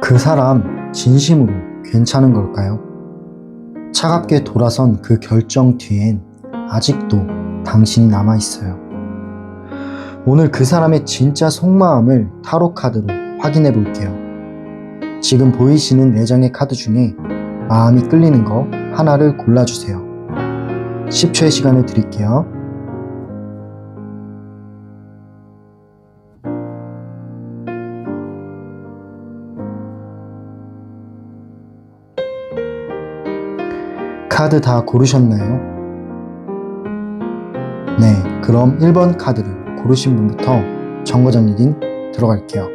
그 사람 진심으로 괜찮은 걸까요? 차갑게 돌아선 그 결정 뒤엔 아직도 당신이 남아있어요. 오늘 그 사람의 진짜 속마음을 타로 카드로 확인해 볼게요. 지금 보이시는 4장의 카드 중에 마음이 끌리는 거 하나를 골라주세요. 10초의 시간을 드릴게요. 카드 다 고르셨나요? 네, 그럼 1번 카드를 고르신 분부터 정거장 리딩 들어갈게요.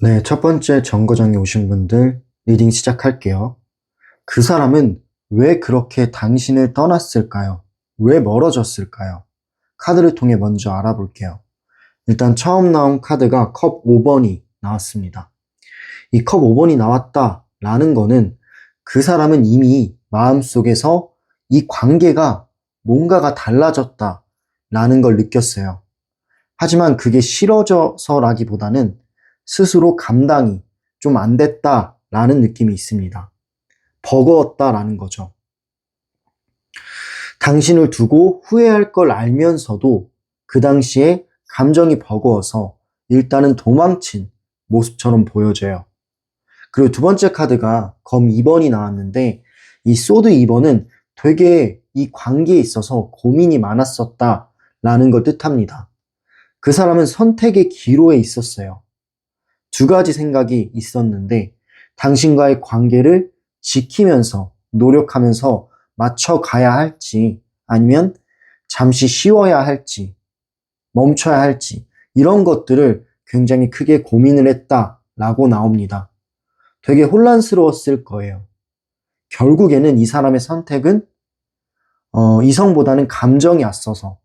네, 첫 번째 정거장에 오신 분들 리딩 시작할게요. 그 사람은 왜 그렇게 당신을 떠났을까요? 왜 멀어졌을까요? 카드를 통해 먼저 알아볼게요. 일단 처음 나온 카드가 컵 5번이 나왔습니다. 이 컵 5번이 나왔다라는 거는 그 사람은 이미 마음속에서 이 관계가 뭔가가 달라졌다라는 걸 느꼈어요. 하지만 그게 싫어져서라기보다는 스스로 감당이 좀 안 됐다라는 느낌이 있습니다. 버거웠다라는 거죠. 당신을 두고 후회할 걸 알면서도 그 당시에 감정이 버거워서 일단은 도망친 모습처럼 보여져요. 그리고 두 번째 카드가 검 2번이 나왔는데 이 소드 2번은 되게 이 관계에 있어서 고민이 많았었다라는 걸 뜻합니다. 그 사람은 선택의 기로에 있었어요. 두 가지 생각이 있었는데 당신과의 관계를 지키면서 노력하면서 맞춰가야 할지 아니면 잠시 쉬어야 할지 멈춰야 할지 이런 것들을 굉장히 크게 고민을 했다라고 나옵니다. 되게 혼란스러웠을 거예요. 결국에는 이 사람의 선택은 이성보다는 감정이 앞서서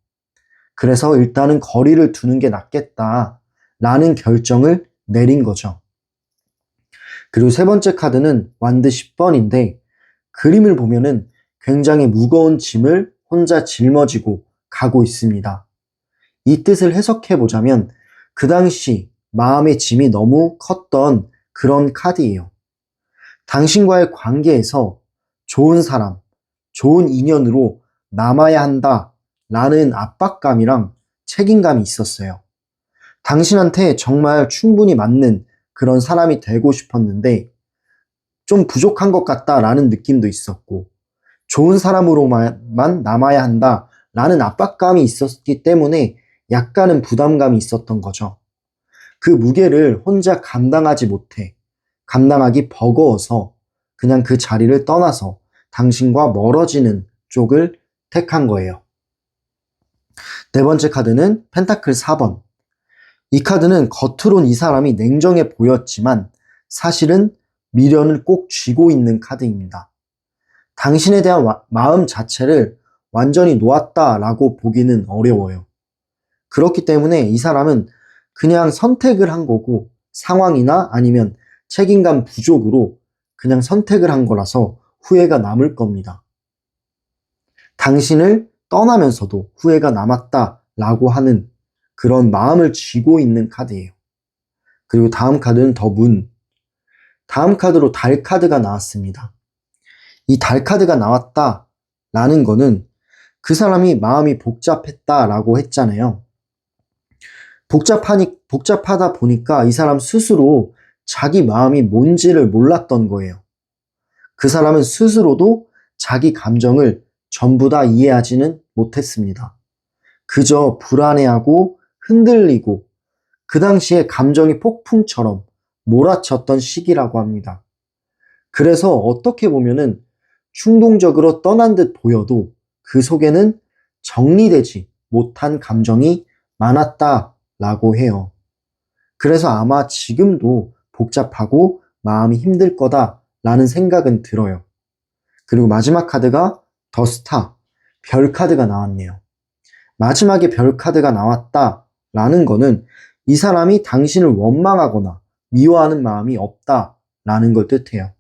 그래서 일단은 거리를 두는 게 낫겠다라는 결정을 내린 거죠. 그리고 세 번째 카드는 완드 10번인데 그림을 보면은 굉장히 무거운 짐을 혼자 짊어지고 가고 있습니다. 이 뜻을 해석해 보자면 그 당시 마음의 짐이 너무 컸던 그런 카드예요. 당신과의 관계에서 좋은 사람, 좋은 인연으로 남아야 한다라는 압박감이랑 책임감이 있었어요. 당신한테 정말 충분히 맞는 그런 사람이 되고 싶었는데 좀 부족한 것 같다라는 느낌도 있었고 좋은 사람으로만 남아야 한다라는 압박감이 있었기 때문에 약간은 부담감이 있었던 거죠. 그 무게를 혼자 감당하지 못해 감당하기 버거워서 그냥 그 자리를 떠나서 당신과 멀어지는 쪽을 택한 거예요. 네 번째 카드는 펜타클 4번. 이 카드는 겉으론 이 사람이 냉정해 보였지만 사실은 미련을 꼭 쥐고 있는 카드입니다. 당신에 대한 마음 자체를 완전히 놓았다라고 보기는 어려워요. 그렇기 때문에 이 사람은 그냥 선택을 한 거고 상황이나 아니면 책임감 부족으로 그냥 선택을 한 거라서 후회가 남을 겁니다. 당신을 떠나면서도 후회가 남았다라고 하는 그런 마음을 쥐고 있는 카드예요. 그리고 다음 카드는 더 문. 다음 카드로 달 카드가 나왔습니다. 이 달 카드가 나왔다라는 거는 그 사람이 마음이 복잡했다라고 했잖아요. 복잡하다 보니까 이 사람 스스로 자기 마음이 뭔지를 몰랐던 거예요. 그 사람은 스스로도 자기 감정을 전부 다 이해하지는 못했습니다. 그저 불안해하고 흔들리고 그 당시에 감정이 폭풍처럼 몰아쳤던 시기라고 합니다. 그래서 어떻게 보면은 충동적으로 떠난 듯 보여도 그 속에는 정리되지 못한 감정이 많았다라고 해요. 그래서 아마 지금도 복잡하고 마음이 힘들 거다라는 생각은 들어요. 그리고 마지막 카드가 더 스타, 별 카드가 나왔네요. 마지막에 별 카드가 나왔다라는 거는 이 사람이 당신을 원망하거나 미워하는 마음이 없다 라는 걸 뜻해요.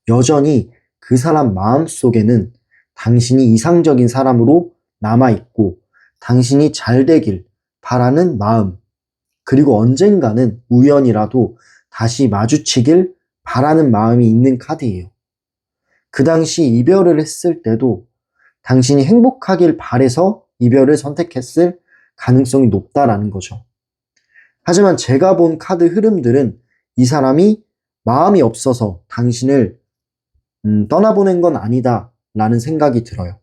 여전히 그 사람 마음 속에는 당신이 이상적인 사람으로 남아있고 당신이 잘 되길 바라는 마음, 그리고 언젠가는 우연이라도 다시 마주치길 바라는 마음이 있는 카드예요. 그 당시 이별을 했을 때도 당신이 행복하길 바래서 이별을 선택했을 가능성이 높다라는 거죠. 하지만 제가 본 카드 흐름들은 이 사람이 마음이 없어서 당신을 떠나보낸 건 아니다 라는 생각이 들어요.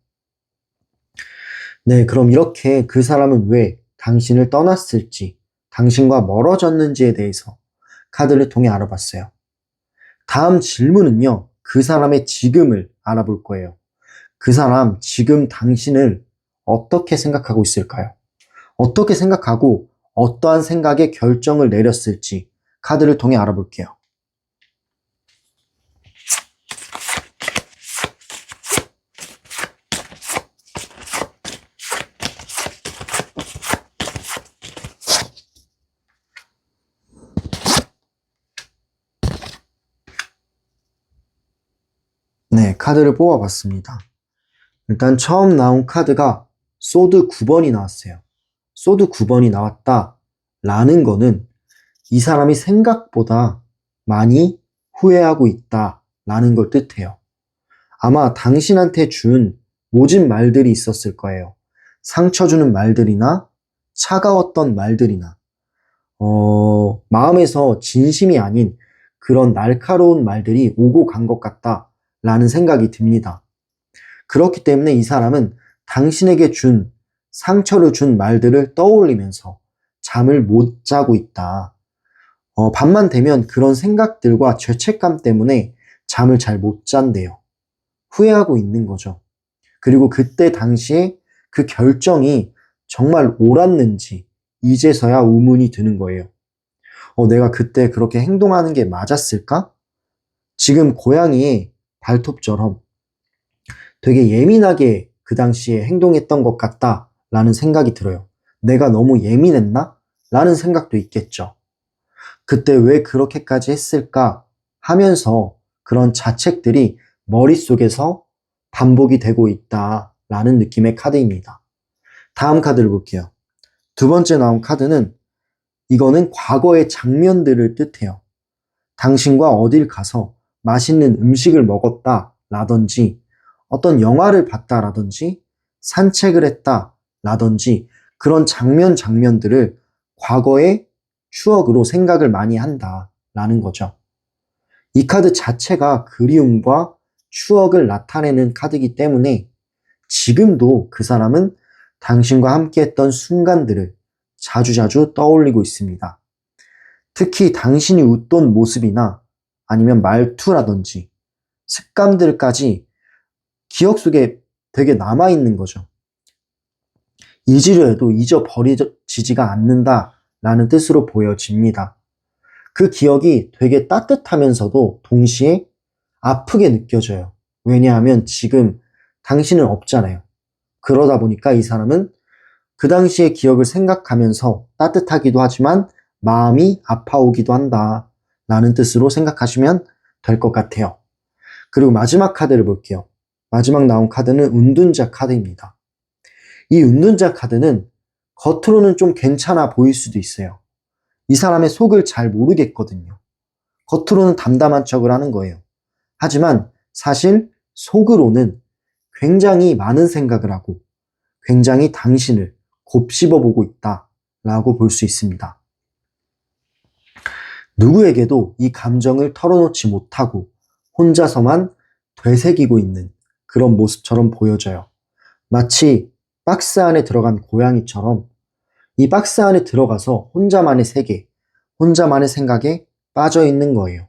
네, 그럼 이렇게 그 사람은 왜 당신을 떠났을지, 당신과 멀어졌는지에 대해서 카드를 통해 알아봤어요. 다음 질문은요, 그 사람의 지금을 알아볼 거예요. 그 사람 지금 당신을 어떻게 생각하고 있을까요? 어떻게 생각하고 어떠한 생각에 결정을 내렸을지 카드를 통해 알아볼게요. 네, 카드를 뽑아봤습니다. 일단 처음 나온 카드가 소드 9번이 나왔어요. 소드 9번이 나왔다 라는 거는 이 사람이 생각보다 많이 후회하고 있다 라는 걸 뜻해요. 아마 당신한테 준 모진 말들이 있었을 거예요. 상처 주는 말들이나 차가웠던 말들이나 마음에서 진심이 아닌 그런 날카로운 말들이 오고 간 것 같다 라는 생각이 듭니다. 그렇기 때문에 이 사람은 당신에게 준 상처를 준 말들을 떠올리면서 잠을 못 자고 있다. 밤만 되면 그런 생각들과 죄책감 때문에 잠을 잘 못 잔대요. 후회하고 있는 거죠. 그리고 그때 당시에 그 결정이 정말 옳았는지 이제서야 의문이 드는 거예요. 내가 그때 그렇게 행동하는 게 맞았을까? 지금 고양이의 발톱처럼 되게 예민하게 그 당시에 행동했던 것 같다라는 생각이 들어요. 내가 너무 예민했나? 라는 생각도 있겠죠. 그때 왜 그렇게까지 했을까 하면서 그런 자책들이 머릿속에서 반복이 되고 있다라는 느낌의 카드입니다. 다음 카드를 볼게요. 두 번째 나온 카드는 이거는 과거의 장면들을 뜻해요. 당신과 어딜 가서 맛있는 음식을 먹었다 라든지 어떤 영화를 봤다 라든지 산책을 했다 라든지 그런 장면들을 과거의 추억으로 생각을 많이 한다 라는 거죠. 이 카드 자체가 그리움과 추억을 나타내는 카드이기 때문에 지금도 그 사람은 당신과 함께 했던 순간들을 자주자주 떠올리고 있습니다. 특히 당신이 웃던 모습이나 아니면 말투라든지 습관들까지 기억 속에 되게 남아있는 거죠. 잊으려 해도 잊어버리지가 않는다라는 뜻으로 보여집니다. 그 기억이 되게 따뜻하면서도 동시에 아프게 느껴져요. 왜냐하면 지금 당신은 없잖아요. 그러다 보니까 이 사람은 그 당시의 기억을 생각하면서 따뜻하기도 하지만 마음이 아파오기도 한다 라는 뜻으로 생각하시면 될 것 같아요. 그리고 마지막 카드를 볼게요. 마지막 나온 카드는 은둔자 카드입니다. 이 은둔자 카드는 겉으로는 좀 괜찮아 보일 수도 있어요. 이 사람의 속을 잘 모르겠거든요. 겉으로는 담담한 척을 하는 거예요. 하지만 사실 속으로는 굉장히 많은 생각을 하고 굉장히 당신을 곱씹어보고 있다라고 볼 수 있습니다. 누구에게도 이 감정을 털어놓지 못하고 혼자서만 되새기고 있는 그런 모습처럼 보여져요. 마치 박스 안에 들어간 고양이처럼 이 박스 안에 들어가서 혼자만의 세계, 혼자만의 생각에 빠져 있는 거예요.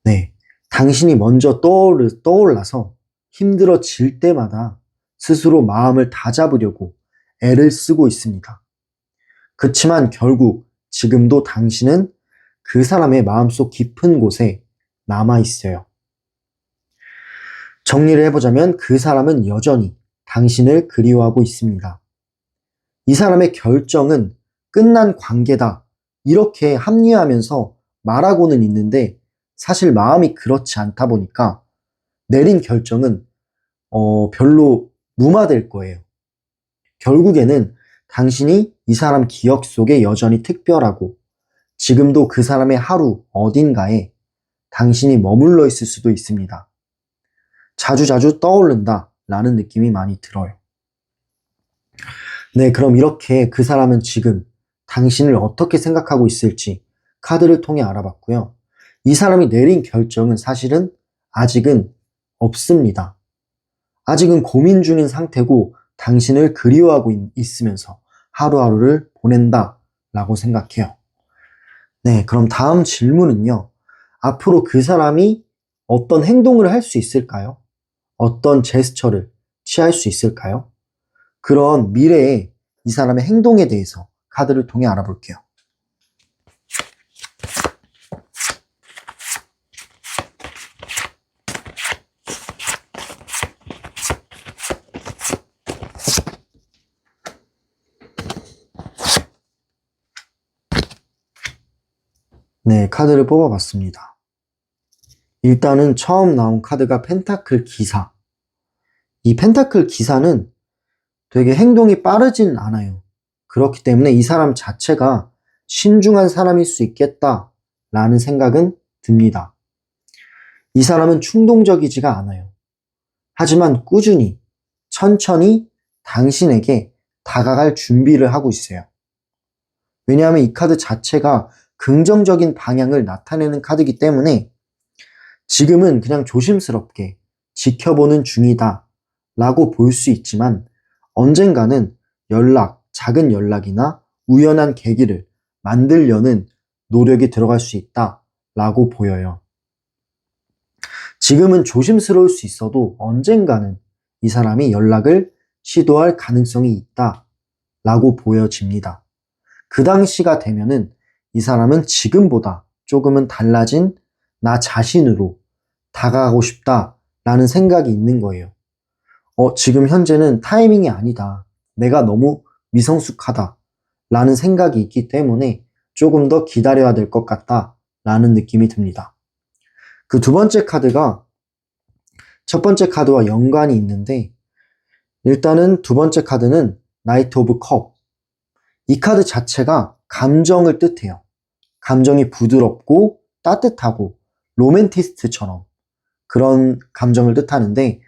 네, 당신이 먼저 떠올라서 힘들어질 때마다 스스로 마음을 다잡으려고 애를 쓰고 있습니다. 그치만 결국 지금도 당신은 그 사람의 마음속 깊은 곳에 남아있어요. 정리를 해보자면 그 사람은 여전히 당신을 그리워하고 있습니다. 이 사람의 결정은 끝난 관계다. 이렇게 합리화하면서 말하고는 있는데 사실 마음이 그렇지 않다 보니까 내린 결정은 별로 무마될 거예요. 결국에는 당신이 이 사람 기억 속에 여전히 특별하고 지금도 그 사람의 하루 어딘가에 당신이 머물러 있을 수도 있습니다. 자주자주 떠오른다 라는 느낌이 많이 들어요. 네, 그럼 이렇게 그 사람은 지금 당신을 어떻게 생각하고 있을지 카드를 통해 알아봤고요. 이 사람이 내린 결정은 사실은 아직은 없습니다. 아직은 고민 중인 상태고 당신을 그리워하고 있으면서 하루하루를 보낸다 라고 생각해요. 네, 그럼 다음 질문은요. 앞으로 그 사람이 어떤 행동을 할 수 있을까요? 어떤 제스처를 취할 수 있을까요? 그런 미래의 이 사람의 행동에 대해서 카드를 통해 알아볼게요. 네, 카드를 뽑아봤습니다. 일단은 처음 나온 카드가 펜타클 기사. 이 펜타클 기사는 되게 행동이 빠르진 않아요. 그렇기 때문에 이 사람 자체가 신중한 사람일 수 있겠다라는 생각은 듭니다. 이 사람은 충동적이지가 않아요. 하지만 꾸준히, 천천히 당신에게 다가갈 준비를 하고 있어요. 왜냐하면 이 카드 자체가 긍정적인 방향을 나타내는 카드이기 때문에 지금은 그냥 조심스럽게 지켜보는 중이다 라고 볼 수 있지만 언젠가는 작은 연락이나 우연한 계기를 만들려는 노력이 들어갈 수 있다 라고 보여요. 지금은 조심스러울 수 있어도 언젠가는 이 사람이 연락을 시도할 가능성이 있다 라고 보여집니다. 그 당시가 되면은 이 사람은 지금보다 조금은 달라진 나 자신으로 다가가고 싶다라는 생각이 있는 거예요. 지금 현재는 타이밍이 아니다. 내가 너무 미성숙하다. 라는 생각이 있기 때문에 조금 더 기다려야 될 것 같다. 라는 느낌이 듭니다. 그 두 번째 카드가 첫 번째 카드와 연관이 있는데 일단은 두 번째 카드는 나이트 오브 컵. 이 카드 자체가 감정을 뜻해요. 감정이 부드럽고 따뜻하고 로맨티스트처럼 그런 감정을 뜻하는데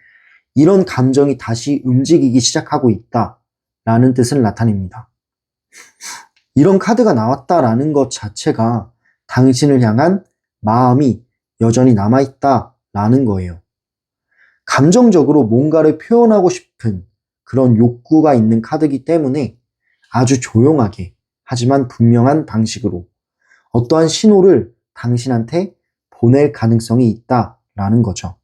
이런 감정이 다시 움직이기 시작하고 있다라는 뜻을 나타냅니다. 이런 카드가 나왔다라는 것 자체가 당신을 향한 마음이 여전히 남아있다라는 거예요. 감정적으로 뭔가를 표현하고 싶은 그런 욕구가 있는 카드이기 때문에 아주 조용하게 하지만 분명한 방식으로 어떠한 신호를 당신한테 보낼 가능성이 있다라는 거죠.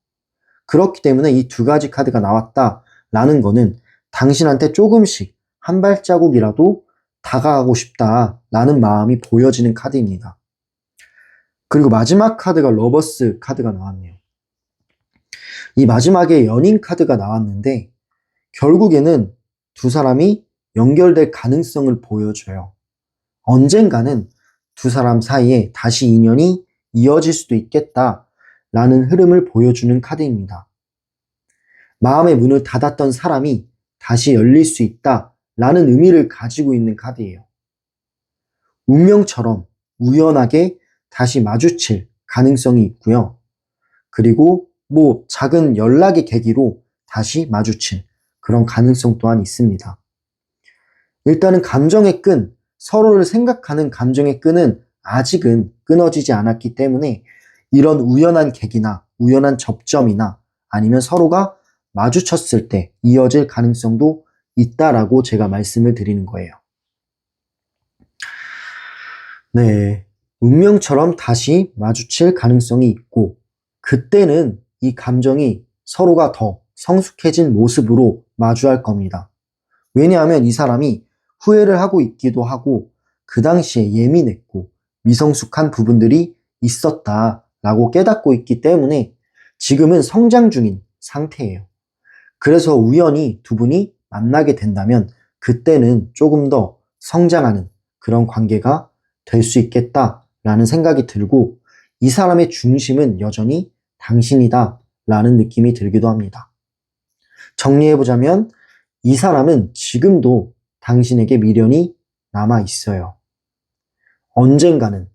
그렇기 때문에 이 두 가지 카드가 나왔다라는 거는 당신한테 조금씩 한 발자국이라도 다가가고 싶다라는 마음이 보여지는 카드입니다. 그리고 마지막 카드가 러버스 카드가 나왔네요. 이 마지막에 연인 카드가 나왔는데 결국에는 두 사람이 연결될 가능성을 보여줘요. 언젠가는 두 사람 사이에 다시 인연이 이어질 수도 있겠다라는 흐름을 보여주는 카드입니다. 마음의 문을 닫았던 사람이 다시 열릴 수 있다라는 의미를 가지고 있는 카드예요. 운명처럼 우연하게 다시 마주칠 가능성이 있고요. 그리고 작은 연락의 계기로 다시 마주칠 그런 가능성 또한 있습니다. 일단은 감정의 끈, 서로를 생각하는 감정의 끈은 아직은 끊어지지 않았기 때문에 이런 우연한 계기나 우연한 접점이나 아니면 서로가 마주쳤을 때 이어질 가능성도 있다라고 제가 말씀을 드리는 거예요. 네, 운명처럼 다시 마주칠 가능성이 있고 그때는 이 감정이 서로가 더 성숙해진 모습으로 마주할 겁니다. 왜냐하면 이 사람이 후회를 하고 있기도 하고 그 당시에 예민했고 미성숙한 부분들이 있었다라고 깨닫고 있기 때문에 지금은 성장 중인 상태예요. 그래서 우연히 두 분이 만나게 된다면 그때는 조금 더 성장하는 그런 관계가 될 수 있겠다라는 생각이 들고 이 사람의 중심은 여전히 당신이다 라는 느낌이 들기도 합니다. 정리해보자면 이 사람은 지금도 당신에게 미련이 남아 있어요. 언젠가는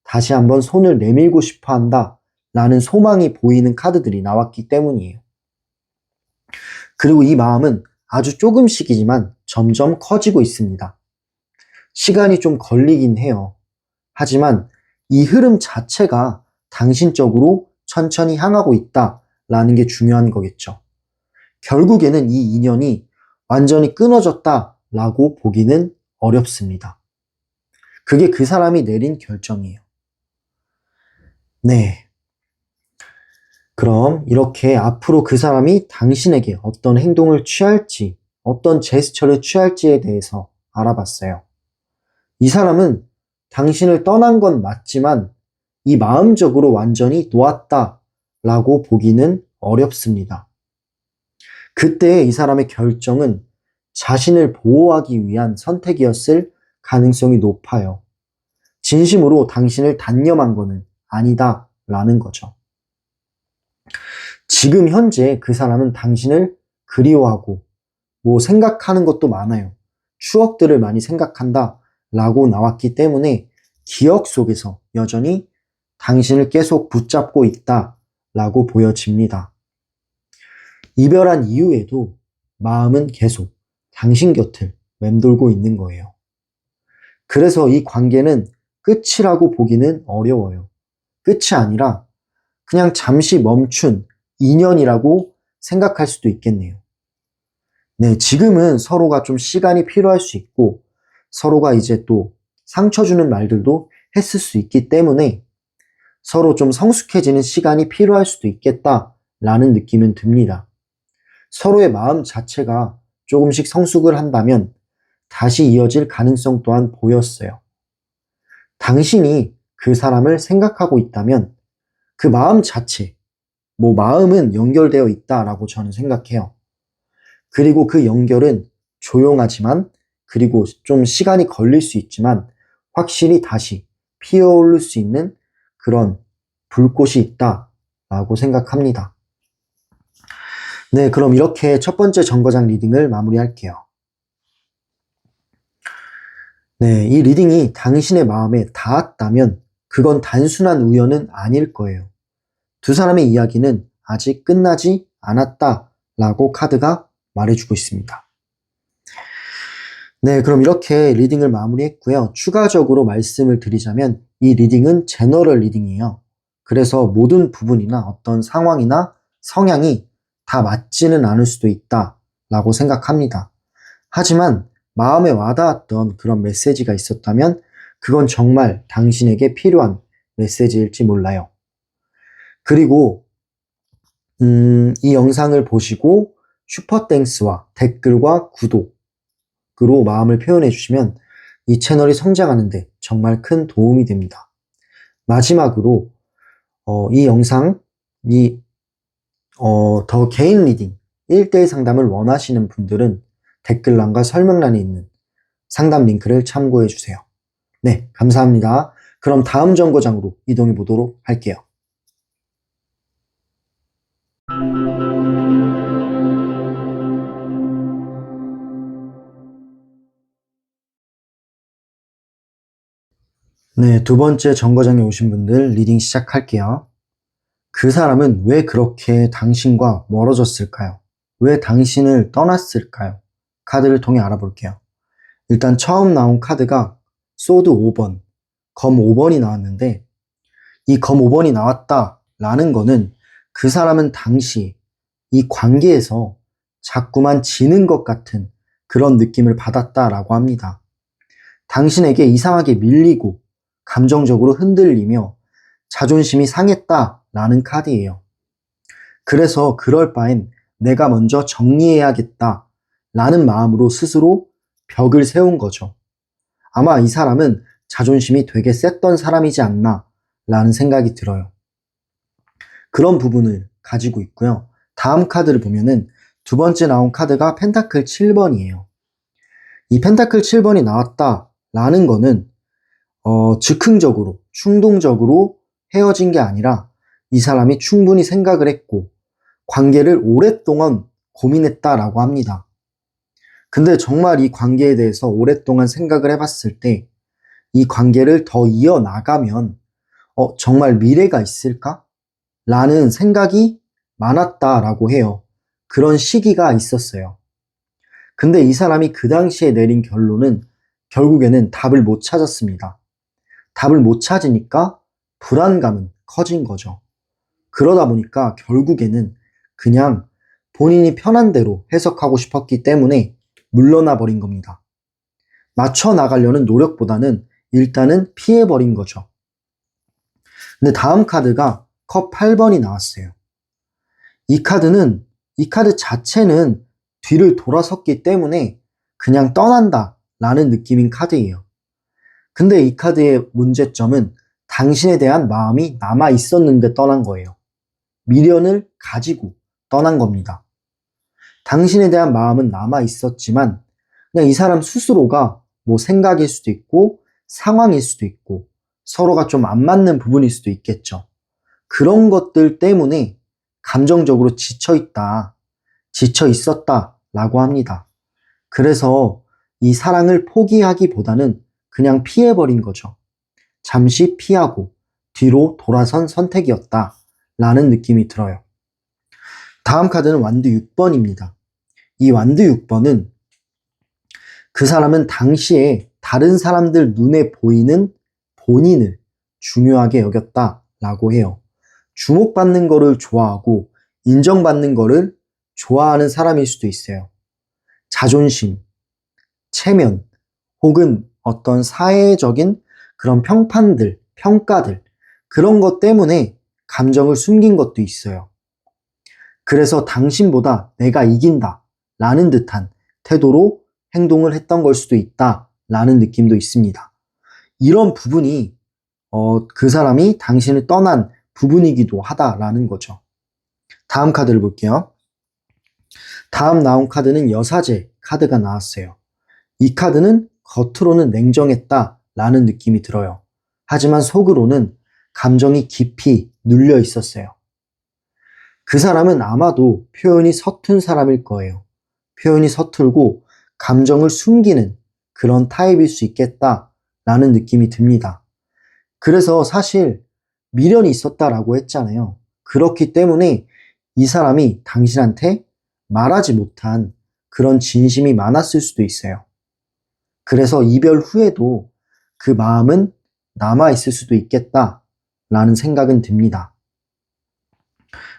다시 한번 손을 내밀고 싶어 한다 라는 소망이 보이는 카드들이 나왔기 때문이에요. 그리고 이 마음은 아주 조금씩이지만 점점 커지고 있습니다. 시간이 좀 걸리긴 해요. 하지만 이 흐름 자체가 당신 쪽으로 천천히 향하고 있다라는 게 중요한 거겠죠. 결국에는 이 인연이 완전히 끊어졌다라고 보기는 어렵습니다. 그게 그 사람이 내린 결정이에요. 네. 그럼 이렇게 앞으로 그 사람이 당신에게 어떤 행동을 취할지, 어떤 제스처를 취할지에 대해서 알아봤어요. 이 사람은 당신을 떠난 건 맞지만 이 마음적으로 완전히 놓았다라고 보기는 어렵습니다. 그때 이 사람의 결정은 자신을 보호하기 위한 선택이었을 가능성이 높아요. 진심으로 당신을 단념한 거는 아니다라는 거죠. 지금 현재 그 사람은 당신을 그리워하고 생각하는 것도 많아요. 추억들을 많이 생각한다 라고 나왔기 때문에 기억 속에서 여전히 당신을 계속 붙잡고 있다 라고 보여집니다. 이별한 이후에도 마음은 계속 당신 곁을 맴돌고 있는 거예요. 그래서 이 관계는 끝이라고 보기는 어려워요. 끝이 아니라 그냥 잠시 멈춘 인연이라고 생각할 수도 있겠네요. 네, 지금은 서로가 좀 시간이 필요할 수 있고 서로가 이제 또 상처 주는 말들도 했을 수 있기 때문에 서로 좀 성숙해지는 시간이 필요할 수도 있겠다라는 느낌은 듭니다. 서로의 마음 자체가 조금씩 성숙을 한다면 다시 이어질 가능성 또한 보였어요. 당신이 그 사람을 생각하고 있다면 그 마음 자체, 마음은 연결되어 있다라고 저는 생각해요. 그리고 그 연결은 조용하지만 그리고 좀 시간이 걸릴 수 있지만 확실히 다시 피어오를 수 있는 그런 불꽃이 있다라고 생각합니다. 네, 그럼 이렇게 첫 번째 정거장 리딩을 마무리할게요. 네, 이 리딩이 당신의 마음에 닿았다면 그건 단순한 우연은 아닐 거예요. 두 사람의 이야기는 아직 끝나지 않았다라고 카드가 말해주고 있습니다. 네, 그럼 이렇게 리딩을 마무리했고요. 추가적으로 말씀을 드리자면 이 리딩은 제너럴 리딩이에요. 그래서 모든 부분이나 어떤 상황이나 성향이 다 맞지는 않을 수도 있다라고 생각합니다. 하지만 마음에 와닿았던 그런 메시지가 있었다면 그건 정말 당신에게 필요한 메시지일지 몰라요. 그리고 이 영상을 보시고 슈퍼땡스와 댓글과 구독으로 마음을 표현해 주시면 이 채널이 성장하는데 정말 큰 도움이 됩니다. 마지막으로 이 영상, 더 개인 리딩 1대1 상담을 원하시는 분들은 댓글란과 설명란에 있는 상담 링크를 참고해 주세요. 네, 감사합니다. 그럼 다음 정거장으로 이동해 보도록 할게요. 네, 두 번째 정거장에 오신 분들 리딩 시작할게요. 그 사람은 왜 그렇게 당신과 멀어졌을까요? 왜 당신을 떠났을까요? 카드를 통해 알아볼게요. 일단 처음 나온 카드가 소드 5번, 검 5번이 나왔는데 이 검 5번이 나왔다라는 거는 그 사람은 당시 이 관계에서 자꾸만 지는 것 같은 그런 느낌을 받았다라고 합니다. 당신에게 이상하게 밀리고 감정적으로 흔들리며 자존심이 상했다라는 카드예요. 그래서 그럴 바엔 내가 먼저 정리해야겠다 라는 마음으로 스스로 벽을 세운 거죠. 아마 이 사람은 자존심이 되게 셌던 사람이지 않나 라는 생각이 들어요. 그런 부분을 가지고 있고요. 다음 카드를 보면은 두 번째 나온 카드가 펜타클 7번이에요. 이 펜타클 7번이 나왔다라는 거는 즉흥적으로, 충동적으로 헤어진 게 아니라 이 사람이 충분히 생각을 했고 관계를 오랫동안 고민했다라고 합니다. 근데 정말 이 관계에 대해서 오랫동안 생각을 해봤을 때 이 관계를 더 이어나가면 정말 미래가 있을까? 라는 생각이 많았다라고 해요. 그런 시기가 있었어요. 근데 이 사람이 그 당시에 내린 결론은 결국에는 답을 못 찾았습니다. 답을 못 찾으니까 불안감은 커진 거죠. 그러다 보니까 결국에는 그냥 본인이 편한 대로 해석하고 싶었기 때문에 물러나 버린 겁니다. 맞춰 나가려는 노력보다는 일단은 피해버린 거죠. 근데 다음 카드가 컵 8번이 나왔어요. 이 카드 자체는 뒤를 돌아섰기 때문에 그냥 떠난다 라는 느낌인 카드예요. 근데 이 카드의 문제점은 당신에 대한 마음이 남아 있었는데 떠난 거예요. 미련을 가지고 떠난 겁니다. 당신에 대한 마음은 남아 있었지만 그냥 이 사람 스스로가 뭐 생각일 수도 있고 상황일 수도 있고 서로가 좀 안 맞는 부분일 수도 있겠죠. 그런 것들 때문에 감정적으로 지쳐 있었다 라고 합니다. 그래서 이 사랑을 포기하기보다는 그냥 피해버린 거죠. 잠시 피하고 뒤로 돌아선 선택이었다 라는 느낌이 들어요. 다음 카드는 완드 6번입니다. 이 완드 6번은 그 사람은 당시에 다른 사람들 눈에 보이는 본인을 중요하게 여겼다라고 해요. 주목받는 거를 좋아하고 인정받는 거를 좋아하는 사람일 수도 있어요. 자존심, 체면, 혹은 어떤 사회적인 그런 평판들, 평가들, 그런 것 때문에 감정을 숨긴 것도 있어요. 그래서 당신보다 내가 이긴다 라는 듯한 태도로 행동을 했던 걸 수도 있다 라는 느낌도 있습니다. 이런 부분이 그 사람이 당신을 떠난 부분이기도 하다라는 거죠. 다음 카드를 볼게요. 다음 나온 카드는 여사제 카드가 나왔어요. 이 카드는 겉으로는 냉정했다 라는 느낌이 들어요. 하지만 속으로는 감정이 깊이 눌려 있었어요. 그 사람은 아마도 표현이 서툰 사람일 거예요. 표현이 서툴고 감정을 숨기는 그런 타입일 수 있겠다 라는 느낌이 듭니다. 그래서 사실 미련이 있었다라고 했잖아요. 그렇기 때문에 이 사람이 당신한테 말하지 못한 그런 진심이 많았을 수도 있어요. 그래서 이별 후에도 그 마음은 남아있을 수도 있겠다라는 생각은 듭니다.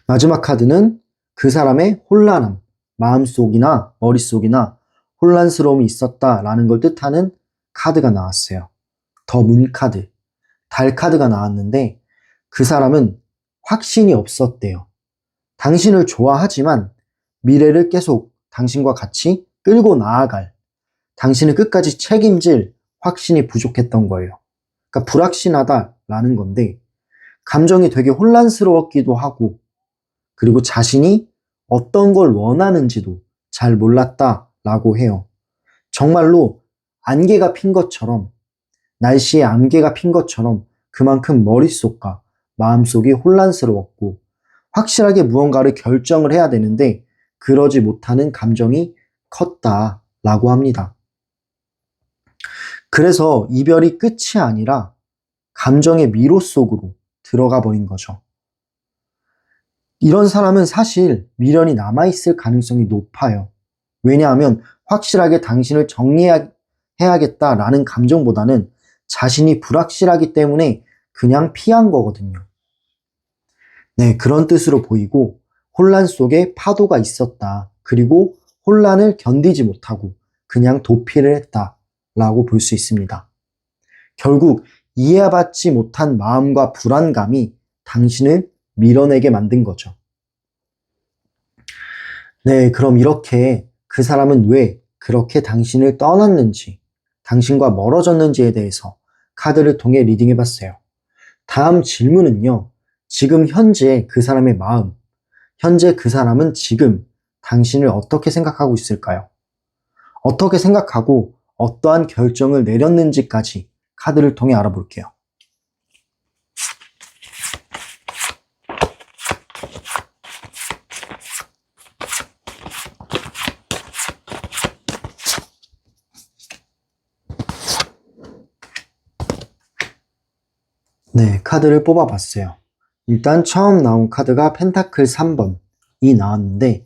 마지막 카드는 그 사람의 혼란함, 마음속이나 머릿속이나 혼란스러움이 있었다라는 걸 뜻하는 카드가 나왔어요. 더 문 카드, 달 카드가 나왔는데 그 사람은 확신이 없었대요. 당신을 좋아하지만 미래를 계속 당신과 같이 끌고 나아갈, 당신을 끝까지 책임질 확신이 부족했던 거예요. 그러니까 불확신하다라는 건데 감정이 되게 혼란스러웠기도 하고 그리고 자신이 어떤 걸 원하는지도 잘 몰랐다라고 해요. 정말로 안개가 핀 것처럼 날씨에 안개가 핀 것처럼 그만큼 머릿속과 마음속이 혼란스러웠고 확실하게 무언가를 결정을 해야 되는데 그러지 못하는 감정이 컸다라고 합니다. 그래서 이별이 끝이 아니라 감정의 미로 속으로 들어가 버린 거죠. 이런 사람은 사실 미련이 남아있을 가능성이 높아요. 왜냐하면 확실하게 당신을 정리해야겠다라는 감정보다는 자신이 불확실하기 때문에 그냥 피한 거거든요. 네, 그런 뜻으로 보이고 혼란 속에 파도가 있었다. 그리고 혼란을 견디지 못하고 그냥 도피를 했다라고 볼 수 있습니다. 결국 이해받지 못한 마음과 불안감이 당신을 밀어내게 만든 거죠. 네, 그럼 이렇게 그 사람은 왜 그렇게 당신을 떠났는지, 당신과 멀어졌는지에 대해서 카드를 통해 리딩해봤어요. 다음 질문은요. 지금 현재 그 사람의 마음, 현재 그 사람은 지금 당신을 어떻게 생각하고 있을까요? 어떻게 생각하고 어떠한 결정을 내렸는지까지 카드를 통해 알아볼게요. 네, 카드를 뽑아봤어요. 일단 처음 나온 카드가 펜타클 3번이 나왔는데,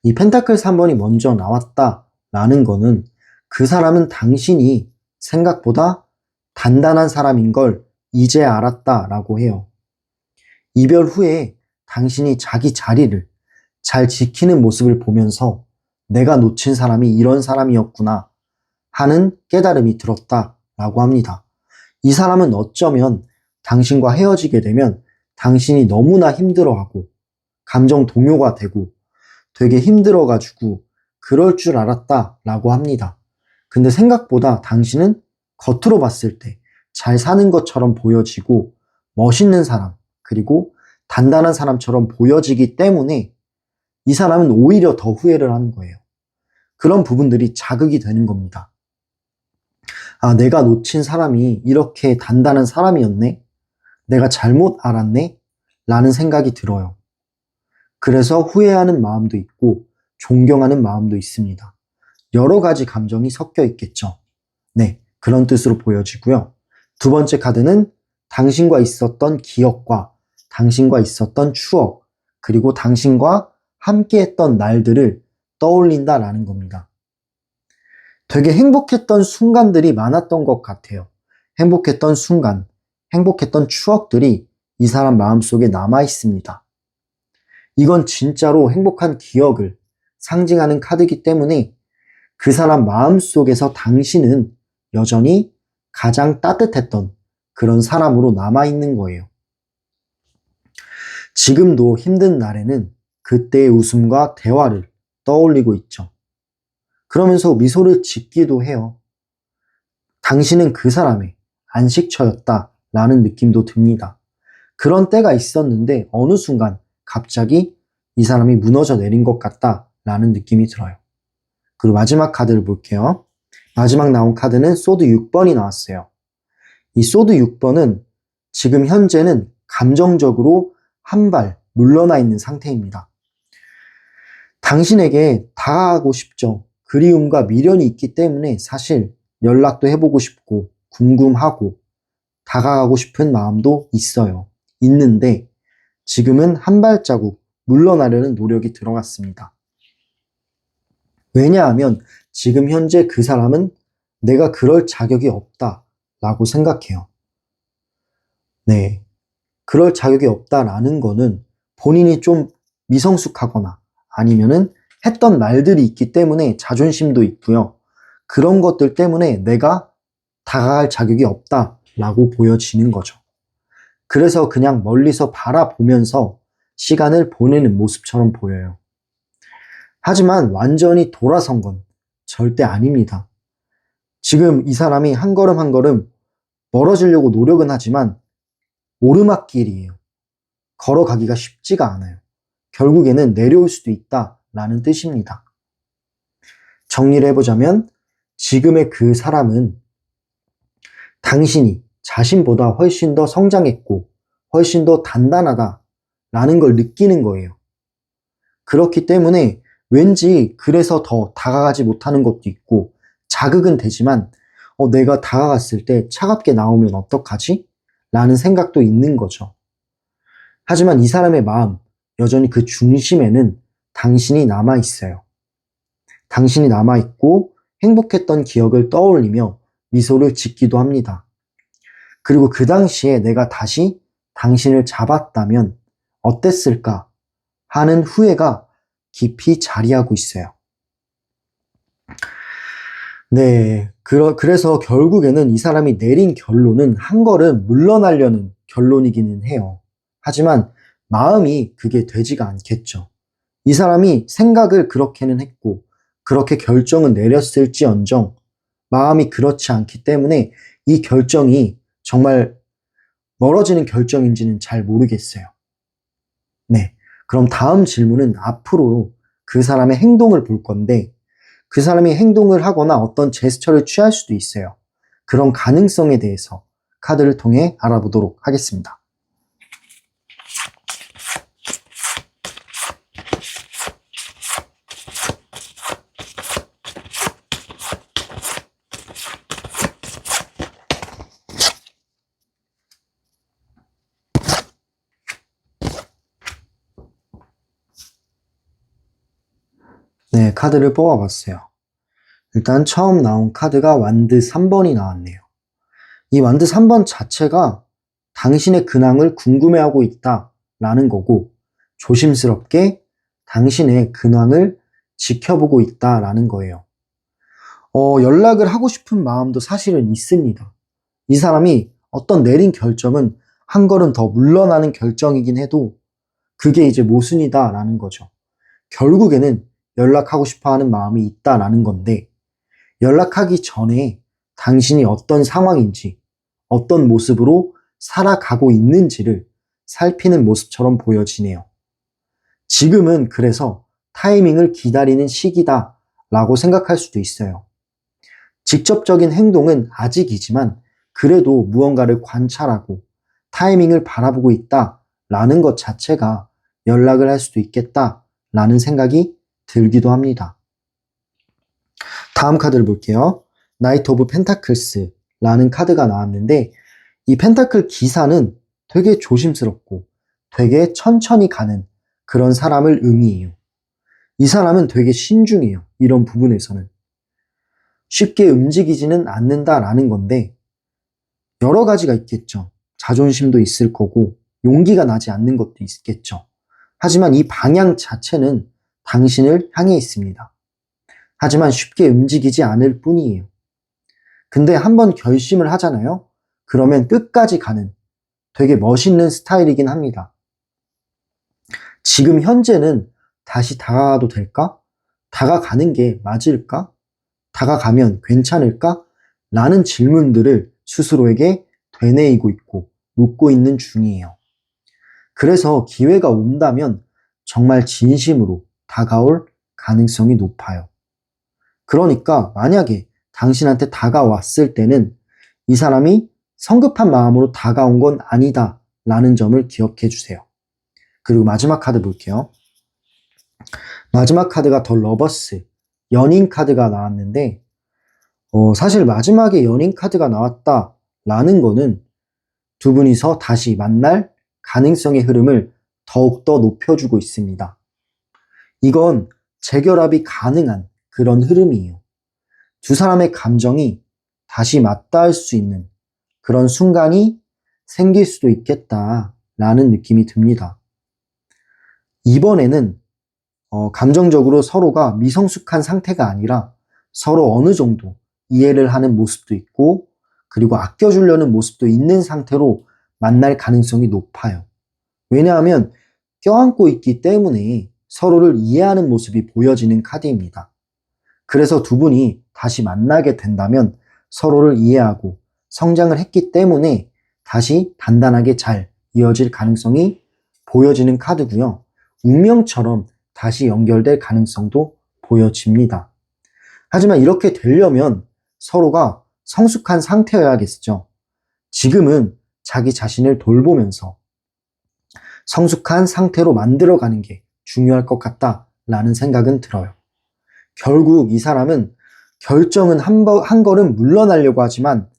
이 펜타클 3번이 먼저 나왔다라는 거는 그 사람은 당신이 생각보다 단단한 사람인 걸 이제 알았다라고 해요. 이별 후에 당신이 자기 자리를 잘 지키는 모습을 보면서 내가 놓친 사람이 이런 사람이었구나 하는 깨달음이 들었다라고 합니다. 이 사람은 어쩌면 당신과 헤어지게 되면 당신이 너무나 힘들어하고 감정 동요가 되고 되게 힘들어가지고 그럴 줄 알았다라고 합니다. 근데 생각보다 당신은 겉으로 봤을 때 잘 사는 것처럼 보여지고 멋있는 사람, 그리고 단단한 사람처럼 보여지기 때문에 이 사람은 오히려 더 후회를 하는 거예요. 그런 부분들이 자극이 되는 겁니다. 아, 내가 놓친 사람이 이렇게 단단한 사람이었네? 내가 잘못 알았네? 라는 생각이 들어요. 그래서 후회하는 마음도 있고 존경하는 마음도 있습니다. 여러 가지 감정이 섞여 있겠죠. 네, 그런 뜻으로 보여지고요. 두 번째 카드는 당신과 있었던 기억과 당신과 있었던 추억, 그리고 당신과 함께 했던 날들을 떠올린다라는 겁니다. 되게 행복했던 순간들이 많았던 것 같아요. 행복했던 순간, 행복했던 추억들이 이 사람 마음속에 남아 있습니다. 이건 진짜로 행복한 기억을 상징하는 카드이기 때문에 그 사람 마음속에서 당신은 여전히 가장 따뜻했던 그런 사람으로 남아있는 거예요. 지금도 힘든 날에는 그때의 웃음과 대화를 떠올리고 있죠. 그러면서 미소를 짓기도 해요. 당신은 그 사람의 안식처였다라는 느낌도 듭니다. 그런 때가 있었는데 어느 순간 갑자기 이 사람이 무너져 내린 것 같다라는 느낌이 들어요. 그리고 마지막 카드를 볼게요. 마지막 나온 카드는 소드 6번이 나왔어요. 이 소드 6번은 지금 현재는 감정적으로 한 발 물러나 있는 상태입니다. 당신에게 다가가고 싶죠. 그리움과 미련이 있기 때문에 사실 연락도 해보고 싶고 궁금하고 다가가고 싶은 마음도 있어요. 있는데 지금은 한 발자국 물러나려는 노력이 들어갔습니다. 왜냐하면 지금 현재 그 사람은 내가 그럴 자격이 없다라고 생각해요. 네. 그럴 자격이 없다라는 거는 본인이 좀 미성숙하거나 아니면은 했던 날들이 있기 때문에 자존심도 있고요. 그런 것들 때문에 내가 다가갈 자격이 없다라고 보여지는 거죠. 그래서 그냥 멀리서 바라보면서 시간을 보내는 모습처럼 보여요. 하지만 완전히 돌아선 건 절대 아닙니다. 지금 이 사람이 한 걸음 한 걸음 멀어지려고 노력은 하지만 오르막길이에요. 걸어가기가 쉽지가 않아요. 결국에는 내려올 수도 있다라는 뜻입니다. 정리를 해보자면 지금의 그 사람은 당신이 자신보다 훨씬 더 성장했고 훨씬 더 단단하다라는 걸 느끼는 거예요. 그렇기 때문에 왠지 그래서 더 다가가지 못하는 것도 있고 자극은 되지만 내가 다가갔을 때 차갑게 나오면 어떡하지? 라는 생각도 있는 거죠. 하지만 이 사람의 마음, 여전히 그 중심에는 당신이 남아있어요. 당신이 남아있고 행복했던 기억을 떠올리며 미소를 짓기도 합니다. 그리고 그 당시에 내가 다시 당신을 잡았다면 어땠을까 하는 후회가 깊이 자리하고 있어요. 네, 그래서 결국에는 이 사람이 내린 결론은 한 걸음 물러나려는 결론이기는 해요. 하지만 마음이 그게 되지가 않겠죠. 이 사람이 생각을 그렇게는 했고 그렇게 결정은 내렸을지언정 마음이 그렇지 않기 때문에 이 결정이 정말 멀어지는 결정인지는 잘 모르겠어요. 네, 그럼 다음 질문은 앞으로 그 사람의 행동을 볼 건데 그 사람이 행동을 하거나 어떤 제스처를 취할 수도 있어요. 그런 가능성에 대해서 카드를 통해 알아보도록 하겠습니다. 네, 카드를 뽑아봤어요. 일단 처음 나온 카드가 완드 3번이 나왔네요. 이 완드 3번 자체가 당신의 근황을 궁금해하고 있다라는 거고, 조심스럽게 당신의 근황을 지켜보고 있다라는 거예요. 연락을 하고 싶은 마음도 사실은 있습니다. 이 사람이 어떤 내린 결정은 한 걸음 더 물러나는 결정이긴 해도 그게 이제 모순이다라는 거죠. 결국에는 연락하고 싶어 하는 마음이 있다라는 건데, 연락하기 전에 당신이 어떤 상황인지, 어떤 모습으로 살아가고 있는지를 살피는 모습처럼 보여지네요. 지금은 그래서 타이밍을 기다리는 시기다라고 생각할 수도 있어요. 직접적인 행동은 아직이지만 그래도 무언가를 관찰하고 타이밍을 바라보고 있다라는 것 자체가 연락을 할 수도 있겠다라는 생각이 들기도 합니다. 다음 카드를 볼게요. 나이트 오브 펜타클스라는 카드가 나왔는데, 이 펜타클 기사는 되게 조심스럽고 되게 천천히 가는 그런 사람을 의미해요. 이 사람은 되게 신중해요. 이런 부분에서는. 쉽게 움직이지는 않는다라는 건데, 여러 가지가 있겠죠. 자존심도 있을 거고 용기가 나지 않는 것도 있겠죠. 하지만 이 방향 자체는 당신을 향해 있습니다. 하지만 쉽게 움직이지 않을 뿐이에요. 근데 한번 결심을 하잖아요. 그러면 끝까지 가는 되게 멋있는 스타일이긴 합니다. 지금 현재는 다시 다가가도 될까? 다가가는 게 맞을까? 다가가면 괜찮을까? 라는 질문들을 스스로에게 되뇌이고 있고 묻고 있는 중이에요. 그래서 기회가 온다면 정말 진심으로 다가올 가능성이 높아요. 그러니까 만약에 당신한테 다가왔을 때는 이 사람이 성급한 마음으로 다가온 건 아니다 라는 점을 기억해 주세요. 그리고 마지막 카드 볼게요. 마지막 카드가 더 러버스, 연인 카드가 나왔는데, 사실 마지막에 연인 카드가 나왔다라는 거는 두 분이서 다시 만날 가능성의 흐름을 더욱더 높여주고 있습니다. 이건 재결합이 가능한 그런 흐름이에요. 두 사람의 감정이 다시 맞닿을 수 있는 그런 순간이 생길 수도 있겠다라는 느낌이 듭니다. 이번에는 감정적으로 서로가 미성숙한 상태가 아니라 서로 어느 정도 이해를 하는 모습도 있고, 그리고 아껴주려는 모습도 있는 상태로 만날 가능성이 높아요. 왜냐하면 껴안고 있기 때문에 서로를 이해하는 모습이 보여지는 카드입니다. 그래서 두 분이 다시 만나게 된다면 서로를 이해하고 성장을 했기 때문에 다시 단단하게 잘 이어질 가능성이 보여지는 카드고요. 운명처럼 다시 연결될 가능성도 보여집니다. 하지만 이렇게 되려면 서로가 성숙한 상태여야겠죠. 지금은 자기 자신을 돌보면서 성숙한 상태로 만들어가는 게 중요할 것 같다라는 생각은 들어요. 결국 이 사람은 결정은 한 걸음 물러나려고 하지만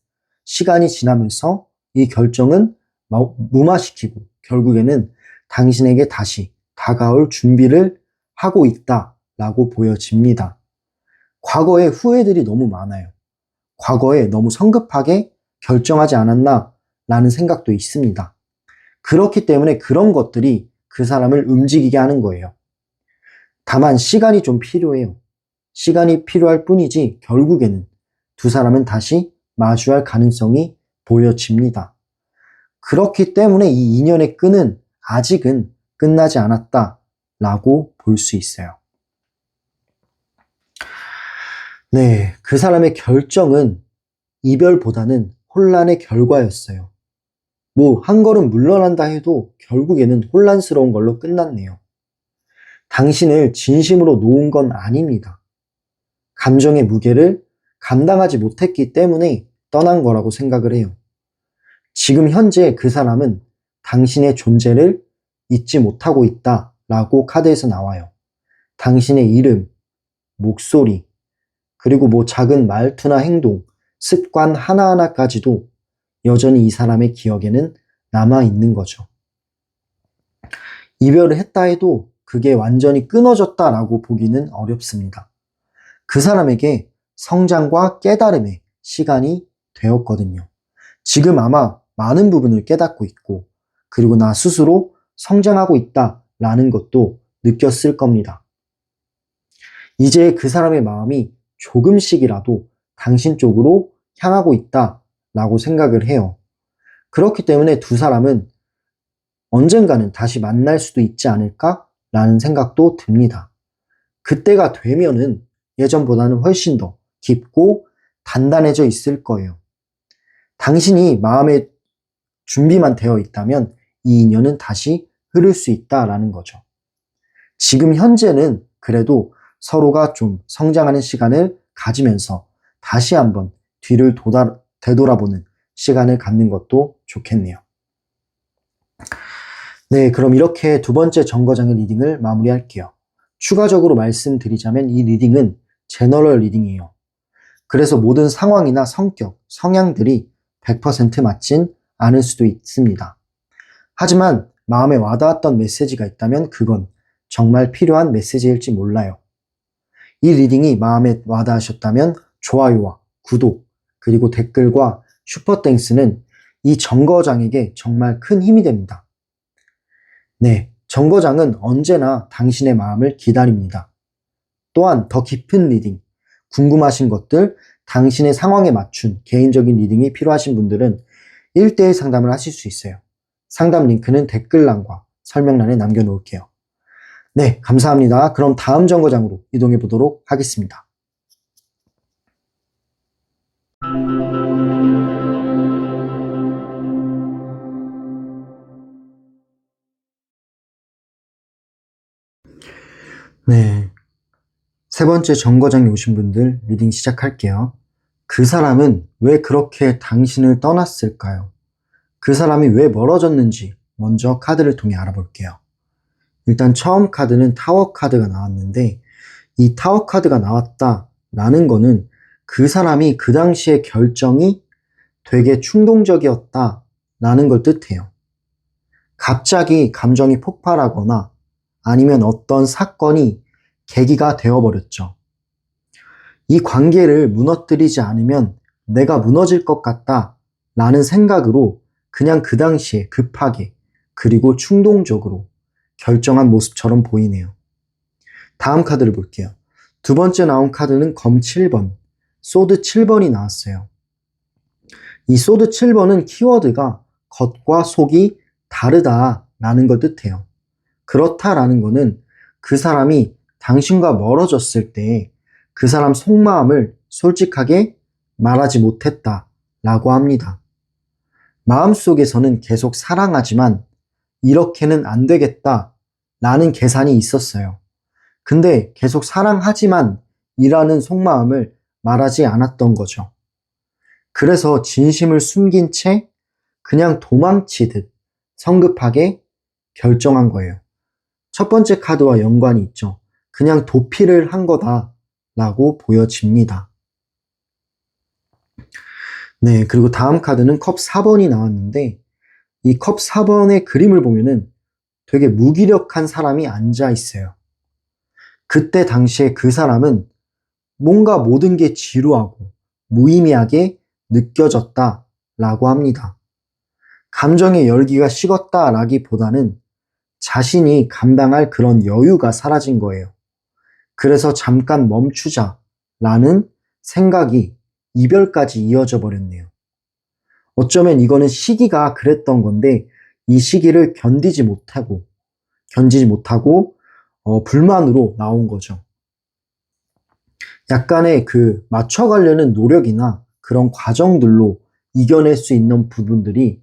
시간이 지나면서 이 결정은 무마시키고 결국에는 당신에게 다시 다가올 준비를 하고 있다라고 보여집니다. 과거에 후회들이 너무 많아요. 과거에 너무 성급하게 결정하지 않았나라는 생각도 있습니다. 그렇기 때문에 그런 것들이 그 사람을 움직이게 하는 거예요. 다만 시간이 좀 필요해요. 시간이 필요할 뿐이지 결국에는 두 사람은 다시 마주할 가능성이 보여집니다. 그렇기 때문에 이 인연의 끈은 아직은 끝나지 않았다라고 볼 수 있어요. 네, 그 사람의 결정은 이별보다는 혼란의 결과였어요. 한 걸음 물러난다 해도 결국에는 혼란스러운 걸로 끝났네요. 당신을 진심으로 놓은 건 아닙니다. 감정의 무게를 감당하지 못했기 때문에 떠난 거라고 생각을 해요. 지금 현재 그 사람은 당신의 존재를 잊지 못하고 있다라고 카드에서 나와요. 당신의 이름, 목소리, 그리고 작은 말투나 행동, 습관 하나하나까지도 여전히 이 사람의 기억에는 남아있는 거죠. 이별을 했다 해도 그게 완전히 끊어졌다라고 보기는 어렵습니다. 그 사람에게 성장과 깨달음의 시간이 되었거든요. 지금 아마 많은 부분을 깨닫고 있고, 그리고 나 스스로 성장하고 있다라는 것도 느꼈을 겁니다. 이제 그 사람의 마음이 조금씩이라도 당신 쪽으로 향하고 있다라고 생각을 해요. 그렇기 때문에 두 사람은 언젠가는 다시 만날 수도 있지 않을까라는 생각도 듭니다. 그때가 되면은 예전보다는 훨씬 더 깊고 단단해져 있을 거예요. 당신이 마음의 준비만 되어 있다면 이 인연은 다시 흐를 수 있다라는 거죠. 지금 현재는 그래도 서로가 좀 성장하는 시간을 가지면서 다시 한번 뒤를 되돌아보는 시간을 갖는 것도 좋겠네요. 네, 그럼 이렇게 두 번째 정거장의 리딩을 마무리할게요. 추가적으로 말씀드리자면 이 리딩은 제너럴 리딩이에요. 그래서 모든 상황이나 성격, 성향들이 100% 맞진 않을 수도 있습니다. 하지만 마음에 와닿았던 메시지가 있다면 그건 정말 필요한 메시지일지 몰라요. 이 리딩이 마음에 와닿으셨다면 좋아요와 구독, 그리고 댓글과 슈퍼땡스는 이 정거장에게 정말 큰 힘이 됩니다. 네, 정거장은 언제나 당신의 마음을 기다립니다. 또한 더 깊은 리딩, 궁금하신 것들, 당신의 상황에 맞춘 개인적인 리딩이 필요하신 분들은 1대1 상담을 하실 수 있어요. 상담 링크는 댓글란과 설명란에 남겨놓을게요. 네, 감사합니다. 그럼 다음 정거장으로 이동해 보도록 하겠습니다. 네, 세 번째 정거장에 오신 분들 리딩 시작할게요. 그 사람은 왜 그렇게 당신을 떠났을까요? 그 사람이 왜 멀어졌는지 먼저 카드를 통해 알아볼게요. 일단 처음 카드는 타워 카드가 나왔는데 이 타워 카드가 나왔다라는 거는 그 사람이 그 당시의 결정이 되게 충동적이었다라는 걸 뜻해요. 갑자기 감정이 폭발하거나 아니면 어떤 사건이 계기가 되어버렸죠. 이 관계를 무너뜨리지 않으면 내가 무너질 것 같다 라는 생각으로 그냥 그 당시에 급하게 그리고 충동적으로 결정한 모습처럼 보이네요. 다음 카드를 볼게요. 두 번째 나온 카드는 검 7번, 소드 7번이 나왔어요. 이 소드 7번은 키워드가 겉과 속이 다르다라는 걸 뜻해요. 그렇다라는 거는 그 사람이 당신과 멀어졌을 때 그 사람 속마음을 솔직하게 말하지 못했다라고 합니다. 마음속에서는 계속 사랑하지만 이렇게는 안 되겠다라는 계산이 있었어요. 근데 계속 사랑하지만 이라는 속마음을 말하지 않았던 거죠. 그래서 진심을 숨긴 채 그냥 도망치듯 성급하게 결정한 거예요. 첫 번째 카드와 연관이 있죠. 그냥 도피를 한 거다라고 보여집니다. 네, 그리고 다음 카드는 컵 4번이 나왔는데 이 컵 4번의 그림을 보면은 되게 무기력한 사람이 앉아 있어요. 그때 당시에 그 사람은 뭔가 모든 게 지루하고 무의미하게 느껴졌다라고 합니다. 감정의 열기가 식었다라기보다는 자신이 감당할 그런 여유가 사라진 거예요. 그래서 잠깐 멈추자라는 생각이 이별까지 이어져 버렸네요. 어쩌면 이거는 시기가 그랬던 건데 이 시기를 견디지 못하고 불만으로 나온 거죠. 약간의 그 맞춰가려는 노력이나 그런 과정들로 이겨낼 수 있던 부분들이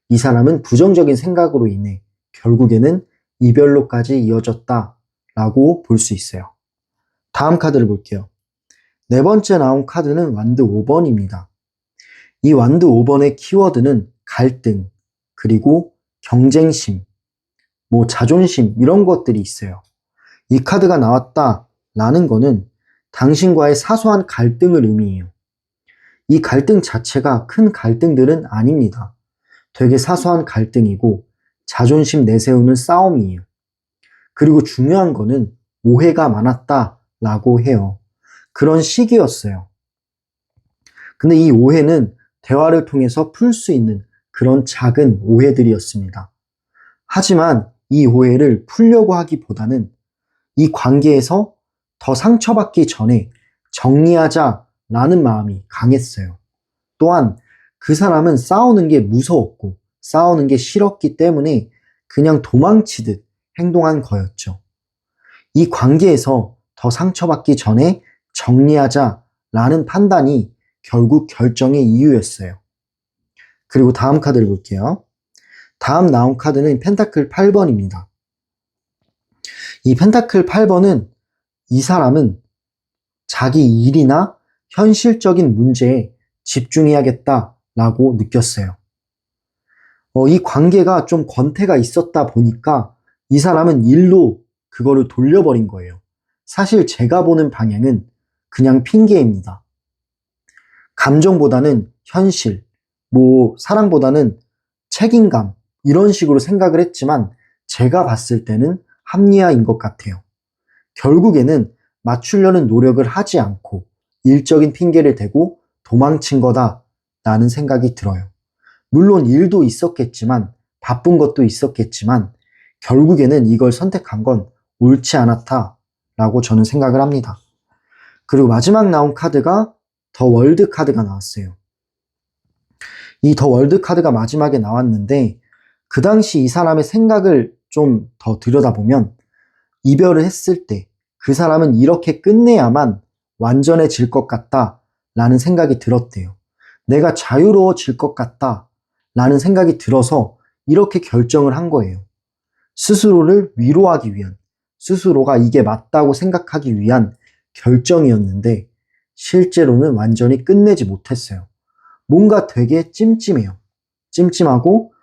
이 사람은 부정적인 생각으로 인해 결국에는 이별로까지 이어졌다라고 볼 수 있어요. 다음 카드를 볼게요. 네 번째 나온 카드는 완드 5번입니다. 이 완드 5번의 키워드는 갈등, 그리고 경쟁심, 자존심 이런 것들이 있어요. 이 카드가 나왔다라는 거는 당신과의 사소한 갈등을 의미해요. 이 갈등 자체가 큰 갈등들은 아닙니다. 되게 사소한 갈등이고 자존심 내세우는 싸움이에요. 그리고 중요한 거는 오해가 많았다라고 해요. 그런 시기였어요. 근데 이 오해는 대화를 통해서 풀 수 있는 그런 작은 오해들이었습니다. 하지만 이 오해를 풀려고 하기보다는 이 관계에서 더 상처받기 전에 정리하자라는 마음이 강했어요. 또한 그 사람은 싸우는 게 무서웠고 싸우는 게 싫었기 때문에 그냥 도망치듯 행동한 거였죠. 이 관계에서 더 상처받기 전에 정리하자라는 판단이 결국 결정의 이유였어요. 그리고 다음 카드를 볼게요. 다음 나온 카드는 펜타클 8번입니다. 이 펜타클 8번은 이 사람은 자기 일이나 현실적인 문제에 집중해야겠다라고 느꼈어요. 이 관계가 좀 권태가 있었다 보니까 이 사람은 일로 그거를 돌려버린 거예요. 사실 제가 보는 방향은 그냥 핑계입니다. 감정보다는 현실, 사랑보다는 책임감, 이런 식으로 생각을 했지만 제가 봤을 때는 합리화인 것 같아요. 결국에는 맞추려는 노력을 하지 않고 일적인 핑계를 대고 도망친 거다라는 생각이 들어요. 물론 일도 있었겠지만 바쁜 것도 있었겠지만 결국에는 이걸 선택한 건 옳지 않았다라고 저는 생각을 합니다. 그리고 마지막 나온 카드가 더 월드 카드가 나왔어요. 이 더 월드 카드가 마지막에 나왔는데 그 당시 이 사람의 생각을 좀 더 들여다보면 이별을 했을 때 그 사람은 이렇게 끝내야만 완전해질 것 같다라는 생각이 들었대요. 내가 자유로워질 것 같다라는 생각이 들어서 이렇게 결정을 한 거예요. 스스로를 위로하기 위한, 스스로가 이게 맞다고 생각하기 위한 결정이었는데 실제로는 완전히 끝내지 못했어요. 뭔가 되게 찜찜해요. 찜찜하고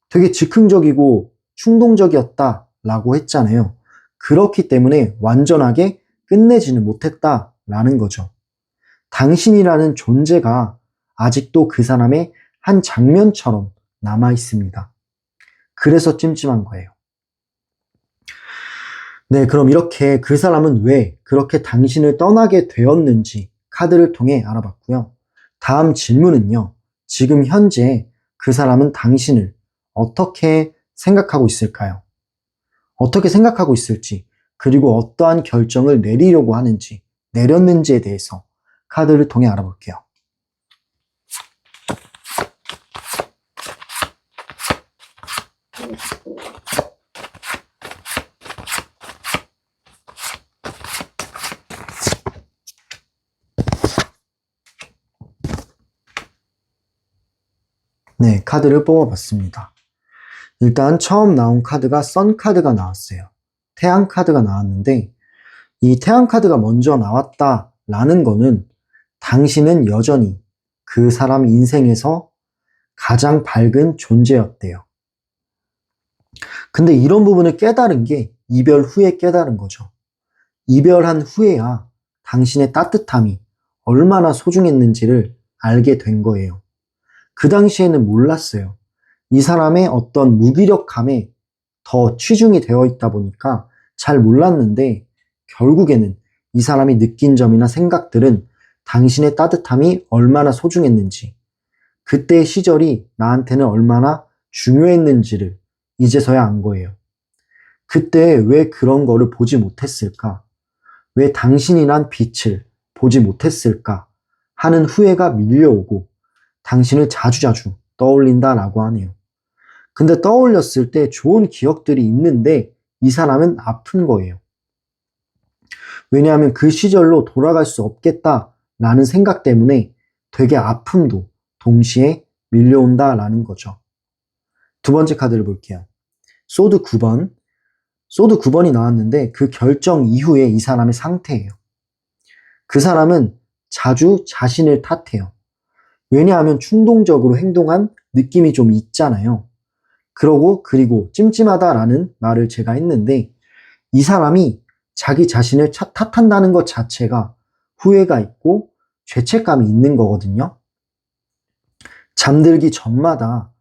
되게 즉흥적이고 충동적이었다라고 했잖아요. 그렇기 때문에 완전하게 끝내지는 못했다라는 거죠. 당신이라는 존재가 아직도 그 사람의 한 장면처럼 남아 있습니다. 그래서 찜찜한 거예요. 네, 그럼 이렇게 그 사람은 왜 그렇게 당신을 떠나게 되었는지 카드를 통해 알아봤고요. 다음 질문은요. 지금 현재 그 사람은 당신을 어떻게 생각하고 있을까요? 어떻게 생각하고 있을지, 그리고 어떠한 결정을 내리려고 하는지, 내렸는지에 대해서 카드를 통해 알아볼게요. 네, 카드를 뽑아봤습니다. 일단 처음 나온 카드가 선 카드가 나왔어요. 태양 카드가 나왔는데 이 태양 카드가 먼저 나왔다라는 거는 당신은 여전히 그 사람 인생에서 가장 밝은 존재였대요. 근데 이런 부분을 깨달은 게 이별 후에 깨달은 거죠. 이별한 후에야 당신의 따뜻함이 얼마나 소중했는지를 알게 된 거예요. 그 당시에는 몰랐어요. 이 사람의 어떤 무기력함에 더 치중이 되어 있다 보니까 잘 몰랐는데 결국에는 이 사람이 느낀 점이나 생각들은 당신의 따뜻함이 얼마나 소중했는지, 그때의 시절이 나한테는 얼마나 중요했는지를 이제서야 안 거예요. 그때 왜 그런 거를 보지 못했을까? 왜 당신이란 빛을 보지 못했을까? 하는 후회가 밀려오고 당신을 자주자주 떠올린다라고 하네요. 근데 떠올렸을 때 좋은 기억들이 있는데 이 사람은 아픈 거예요. 왜냐하면 그 시절로 돌아갈 수 없겠다라는 생각 때문에 되게 아픔도 동시에 밀려온다라는 거죠. 두 번째 카드를 볼게요. 소드 9번. 소드 9번이 나왔는데 그 결정 이후에 이 사람의 상태예요. 그 사람은 자주 자신을 탓해요. 왜냐하면 충동적으로 행동한 느낌이 좀 있잖아요. 그리고 찜찜하다라는 말을 제가 했는데 이 사람이 자기 자신을 탓한다는 것 자체가 후회가 있고 죄책감이 있는 거거든요. 잠들기 전마다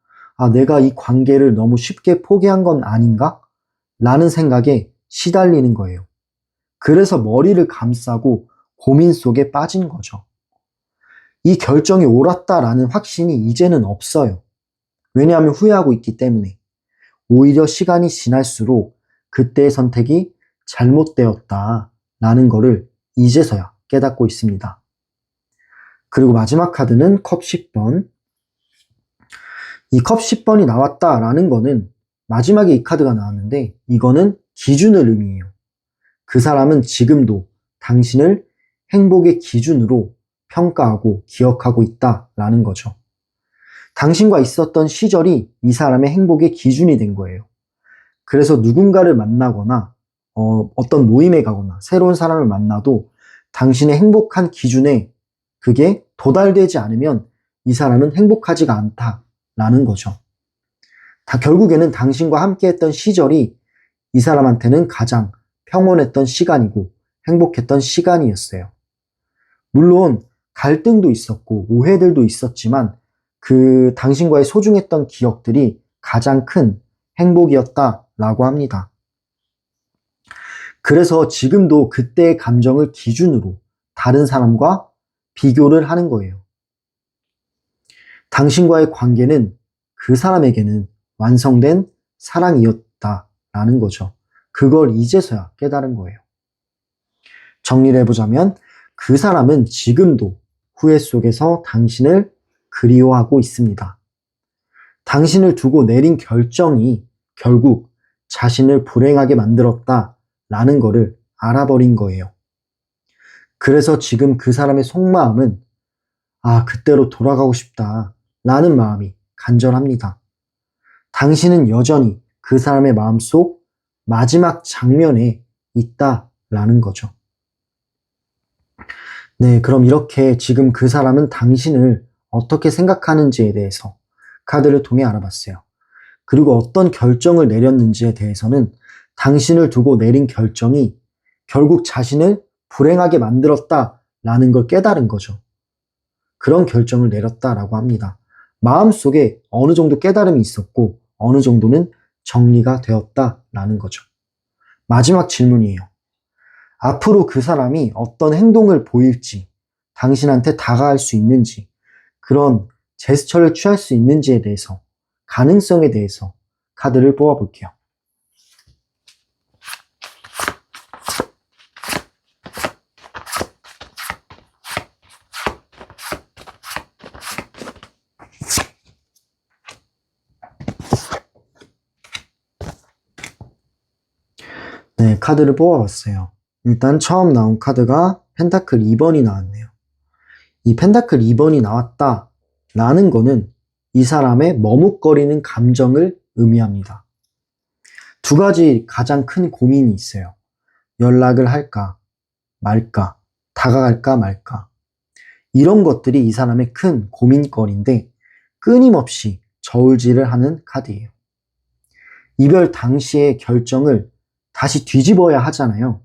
내가 이 관계를 너무 쉽게 포기한 건 아닌가? 라는 생각에 시달리는 거예요. 그래서 머리를 감싸고 고민 속에 빠진 거죠. 이 결정이 옳았다라는 확신이 이제는 없어요. 왜냐하면 후회하고 있기 때문에. 오히려 시간이 지날수록 그때의 선택이 잘못되었다라는 거를 이제서야 깨닫고 있습니다. 그리고 마지막 카드는 컵 10번. 이 컵 10번이 나왔다라는 거는 마지막에 이 카드가 나왔는데 이거는 기준을 의미해요. 그 사람은 지금도 당신을 행복의 기준으로 평가하고 기억하고 있다라는 거죠. 당신과 있었던 시절이 이 사람의 행복의 기준이 된 거예요. 그래서 누군가를 만나거나 어떤 모임에 가거나 새로운 사람을 만나도 당신의 행복한 기준에 그게 도달되지 않으면 이 사람은 행복하지가 않다라는 거죠. 결국에는 당신과 함께했던 시절이 이 사람한테는 가장 평온했던 시간이고 행복했던 시간이었어요. 물론 갈등도 있었고 오해들도 있었지만 그 당신과의 소중했던 기억들이 가장 큰 행복이었다라고 합니다. 그래서 지금도 그때의 감정을 기준으로 다른 사람과 비교를 하는 거예요. 당신과의 관계는 그 사람에게는 완성된 사랑이었다라는 거죠. 그걸 이제서야 깨달은 거예요. 정리를 해보자면 그 사람은 지금도 후회 속에서 당신을 그리워하고 있습니다. 당신을 두고 내린 결정이 결국 자신을 불행하게 만들었다라는 거를 알아버린 거예요. 그래서 지금 그 사람의 속마음은 그때로 돌아가고 싶다라는 마음이 간절합니다. 당신은 여전히 그 사람의 마음속 마지막 장면에 있다라는 거죠. 네, 그럼 이렇게 지금 그 사람은 당신을 어떻게 생각하는지에 대해서 카드를 통해 알아봤어요. 그리고 어떤 결정을 내렸는지에 대해서는 당신을 두고 내린 결정이 결국 자신을 불행하게 만들었다라는 걸 깨달은 거죠. 그런 결정을 내렸다라고 합니다. 마음속에 어느 정도 깨달음이 있었고 어느 정도는 정리가 되었다라는 거죠. 마지막 질문이에요. 앞으로 그 사람이 어떤 행동을 보일지, 당신한테 다가갈 수 있는지, 그런 제스처를 취할 수 있는지에 대해서, 가능성에 대해서 카드를 뽑아볼게요. 네, 카드를 뽑아봤어요. 일단 처음 나온 카드가 펜타클 2번이 나왔네요. 이 펜타클 2번이 나왔다라는 거는 이 사람의 머뭇거리는 감정을 의미합니다. 두 가지 가장 큰 고민이 있어요. 연락을 할까 말까, 다가갈까 말까. 이런 것들이 이 사람의 큰 고민거리인데 끊임없이 저울질을 하는 카드예요. 이별 당시의 결정을 다시 뒤집어야 하잖아요.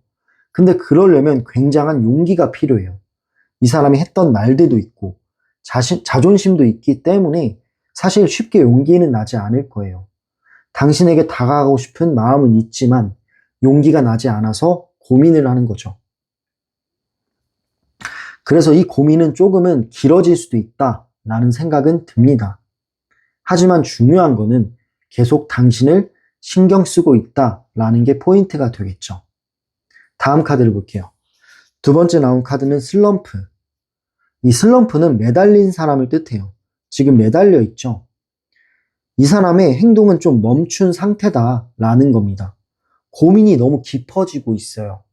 근데 그러려면 굉장한 용기가 필요해요. 이 사람이 했던 말들도 있고 자존심도 있기 때문에 사실 쉽게 용기는 나지 않을 거예요. 당신에게 다가가고 싶은 마음은 있지만 용기가 나지 않아서 고민을 하는 거죠. 그래서 이 고민은 조금은 길어질 수도 있다라는 생각은 듭니다. 하지만 중요한 거는 계속 당신을 신경 쓰고 있다라는 게 포인트가 되겠죠. 다음 카드를 볼게요. 두 번째 나온 카드는 슬럼프. 이 슬럼프는 매달린 사람을 뜻해요. 지금 매달려 있죠. 이 사람의 행동은 좀 멈춘 상태다라는 겁니다. 고민이 너무 깊어지고 있어요.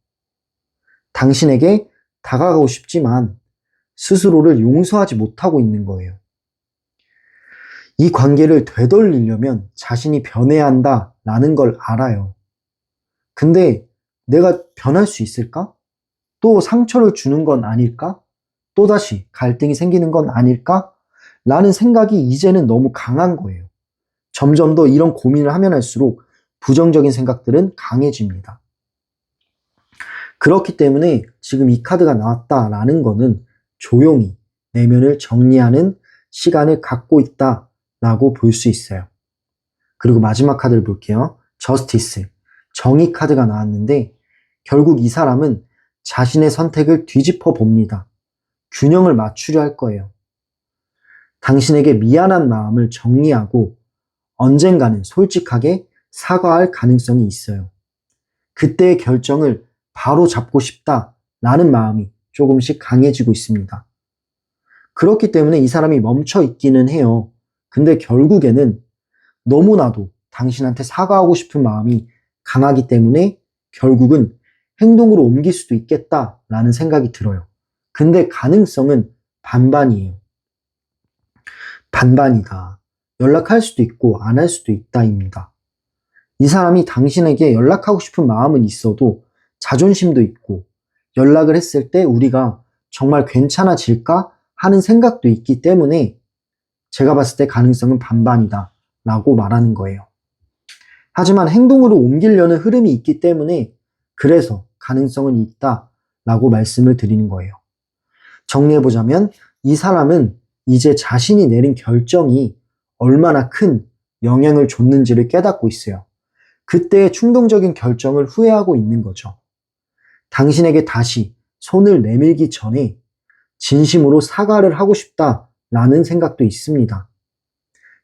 당신에게 다가가고 싶지만 스스로를 용서하지 못하고 있는 거예요. 이 관계를 되돌리려면 자신이 변해야 한다라는 걸 알아요. 근데 내가 변할 수 있을까? 또 상처를 주는 건 아닐까? 또다시 갈등이 생기는 건 아닐까? 라는 생각이 이제는 너무 강한 거예요. 점점 더 이런 고민을 하면 할수록 부정적인 생각들은 강해집니다. 그렇기 때문에 지금 이 카드가 나왔다라는 거는 조용히 내면을 정리하는 시간을 갖고 있다라고 볼 수 있어요. 그리고 마지막 카드를 볼게요. 저스티스. 정의 카드가 나왔는데 결국 이 사람은 자신의 선택을 뒤집어 봅니다. 균형을 맞추려 할 거예요. 당신에게 미안한 마음을 정리하고 언젠가는 솔직하게 사과할 가능성이 있어요. 그때의 결정을 바로 잡고 싶다라는 마음이 조금씩 강해지고 있습니다. 그렇기 때문에 이 사람이 멈춰 있기는 해요. 근데 결국에는 너무나도 당신한테 사과하고 싶은 마음이 강하기 때문에 결국은 행동으로 옮길 수도 있겠다라는 생각이 들어요. 근데 가능성은 반반이에요. 반반이다. 연락할 수도 있고 안 할 수도 있다입니다. 이 사람이 당신에게 연락하고 싶은 마음은 있어도 자존심도 있고 연락을 했을 때 우리가 정말 괜찮아질까 하는 생각도 있기 때문에 제가 봤을 때 가능성은 반반이다 라고 말하는 거예요. 하지만 행동으로 옮기려는 흐름이 있기 때문에 그래서 가능성은 있다 라고 말씀을 드리는 거예요. 정리해보자면 이 사람은 이제 자신이 내린 결정이 얼마나 큰 영향을 줬는지를 깨닫고 있어요. 그때의 충동적인 결정을 후회하고 있는 거죠. 당신에게 다시 손을 내밀기 전에 진심으로 사과를 하고 싶다라는 생각도 있습니다.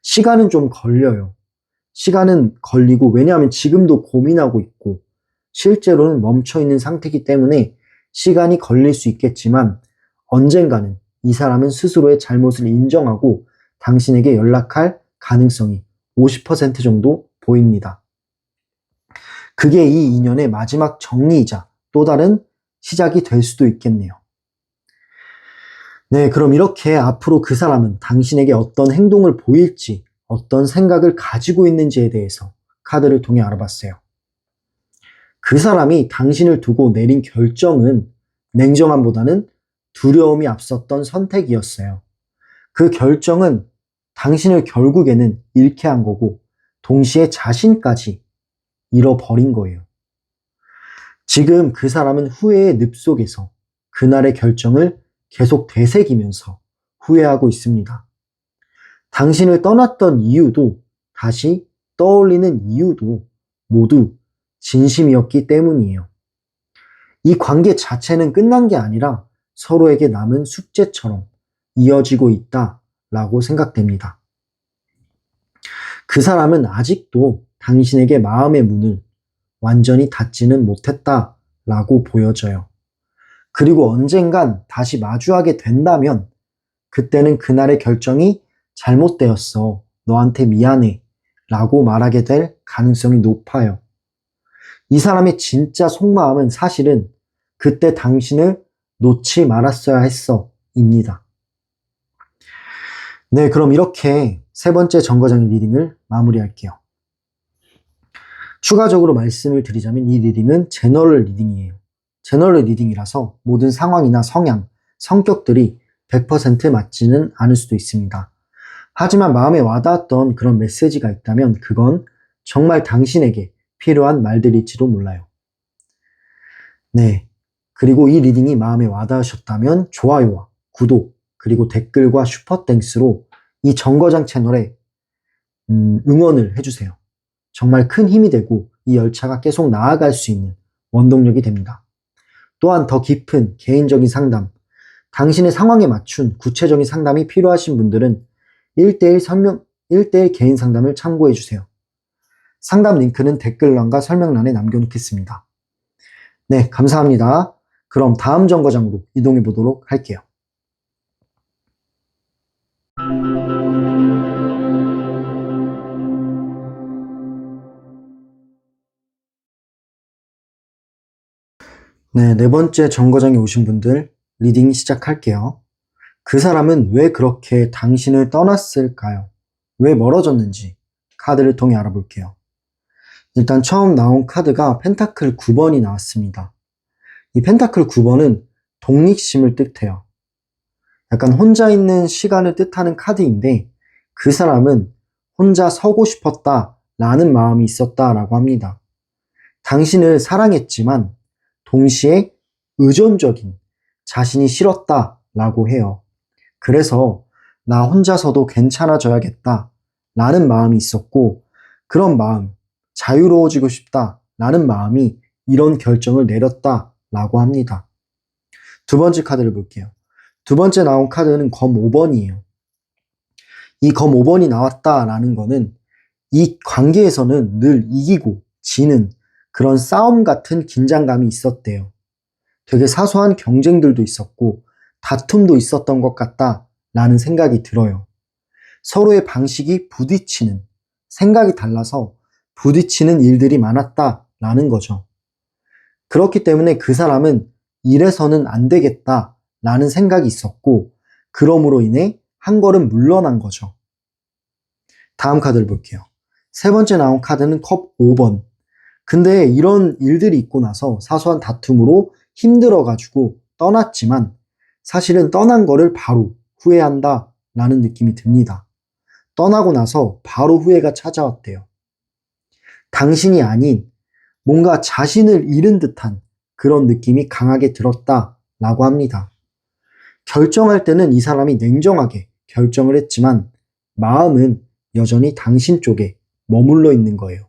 시간은 좀 걸려요. 시간은 걸리고 왜냐하면 지금도 고민하고 있고 실제로는 멈춰있는 상태이기 때문에 시간이 걸릴 수 있겠지만 언젠가는 이 사람은 스스로의 잘못을 인정하고 당신에게 연락할 가능성이 50% 정도 보입니다. 그게 이 인연의 마지막 정리이자 또 다른 시작이 될 수도 있겠네요. 네, 그럼 이렇게 앞으로 그 사람은 당신에게 어떤 행동을 보일지, 어떤 생각을 가지고 있는지에 대해서 카드를 통해 알아봤어요. 그 사람이 당신을 두고 내린 결정은 냉정함보다는 두려움이 앞섰던 선택이었어요. 그 결정은 당신을 결국에는 잃게 한 거고 동시에 자신까지 잃어버린 거예요. 지금 그 사람은 후회의 늪 속에서 그날의 결정을 계속 되새기면서 후회하고 있습니다. 당신을 떠났던 이유도 다시 떠올리는 이유도 모두 진심이었기 때문이에요. 이 관계 자체는 끝난 게 아니라 서로에게 남은 숙제처럼 이어지고 있다라고 생각됩니다. 그 사람은 아직도 당신에게 마음의 문을 완전히 닫지는 못했다라고 보여져요. 그리고 언젠간 다시 마주하게 된다면 그때는 그날의 결정이 잘못되었어. 너한테 미안해. 라고 말하게 될 가능성이 높아요. 이 사람의 진짜 속마음은 사실은 그때 당신을 놓지 말았어야 했어. 입니다. 네, 그럼 이렇게 세 번째 정거장 리딩을 마무리할게요. 추가적으로 말씀을 드리자면 이 리딩은 제너럴 리딩이에요. 제너럴 리딩이라서 모든 상황이나 성향, 성격들이 100% 맞지는 않을 수도 있습니다. 하지만 마음에 와닿았던 그런 메시지가 있다면 그건 정말 당신에게 필요한 말들일지도 몰라요. 네. 그리고 이 리딩이 마음에 와닿으셨다면 좋아요와 구독, 그리고 댓글과 슈퍼땡스로 이 정거장 채널에 응원을 해주세요. 정말 큰 힘이 되고 이 열차가 계속 나아갈 수 있는 원동력이 됩니다. 또한 더 깊은 개인적인 상담, 당신의 상황에 맞춘 구체적인 상담이 필요하신 분들은 1대1 개인 상담을 참고해 주세요. 상담 링크는 댓글란과 설명란에 남겨놓겠습니다. 네, 감사합니다. 그럼 다음 정거장으로 이동해 보도록 할게요. 네, 네 번째 정거장에 오신 분들 리딩 시작할게요. 그 사람은 왜 그렇게 당신을 떠났을까요? 왜 멀어졌는지 카드를 통해 알아볼게요. 일단 처음 나온 카드가 펜타클 9번이 나왔습니다. 이 펜타클 9번은 독립심을 뜻해요. 약간 혼자 있는 시간을 뜻하는 카드인데 그 사람은 혼자 서고 싶었다 라는 마음이 있었다라고 합니다. 당신을 사랑했지만 동시에 의존적인 자신이 싫었다라고 해요. 그래서 나 혼자서도 괜찮아져야겠다 라는 마음이 있었고 그런 마음, 자유로워지고 싶다 라는 마음이 이런 결정을 내렸다라고 합니다. 두 번째 카드를 볼게요. 두 번째 나온 카드는 검 5번이에요. 이 검 5번이 나왔다라는 거는 이 관계에서는 늘 이기고 지는 그런 싸움 같은 긴장감이 있었대요. 되게 사소한 경쟁들도 있었고 다툼도 있었던 것 같다라는 생각이 들어요. 서로의 방식이 부딪히는, 생각이 달라서 부딪히는 일들이 많았다라는 거죠. 그렇기 때문에 그 사람은 이래서는 안 되겠다라는 생각이 있었고 그러므로 인해 한 걸음 물러난 거죠. 다음 카드를 볼게요. 세 번째 나온 카드는 컵 5번. 근데 이런 일들이 있고 나서 사소한 다툼으로 힘들어가지고 떠났지만 사실은 떠난 거를 바로 후회한다 라는 느낌이 듭니다. 떠나고 나서 바로 후회가 찾아왔대요. 당신이 아닌 뭔가 자신을 잃은 듯한 그런 느낌이 강하게 들었다라고 합니다. 결정할 때는 이 사람이 냉정하게 결정을 했지만 마음은 여전히 당신 쪽에 머물러 있는 거예요.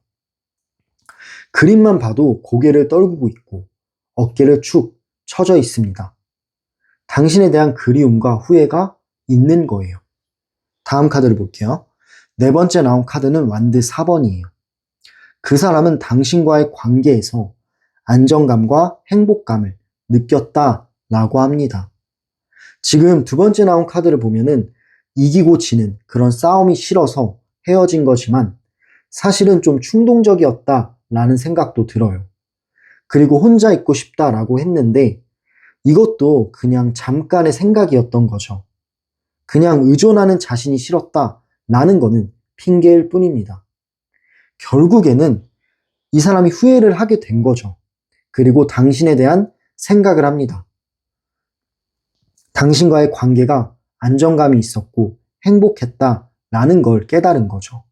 그림만 봐도 고개를 떨구고 있고 어깨를 축 처져 있습니다. 당신에 대한 그리움과 후회가 있는 거예요. 다음 카드를 볼게요. 네 번째 나온 카드는 완드 4번이에요. 그 사람은 당신과의 관계에서 안정감과 행복감을 느꼈다라고 합니다. 지금 두 번째 나온 카드를 보면은 이기고 지는 그런 싸움이 싫어서 헤어진 거지만 사실은 좀 충동적이었다라는 생각도 들어요. 그리고 혼자 있고 싶다라고 했는데 이것도 그냥 잠깐의 생각이었던 거죠. 그냥 의존하는 자신이 싫었다라는 거는 핑계일 뿐입니다. 결국에는 이 사람이 후회를 하게 된 거죠. 그리고 당신에 대한 생각을 합니다. 당신과의 관계가 안정감이 있었고 행복했다라는 걸 깨달은 거죠.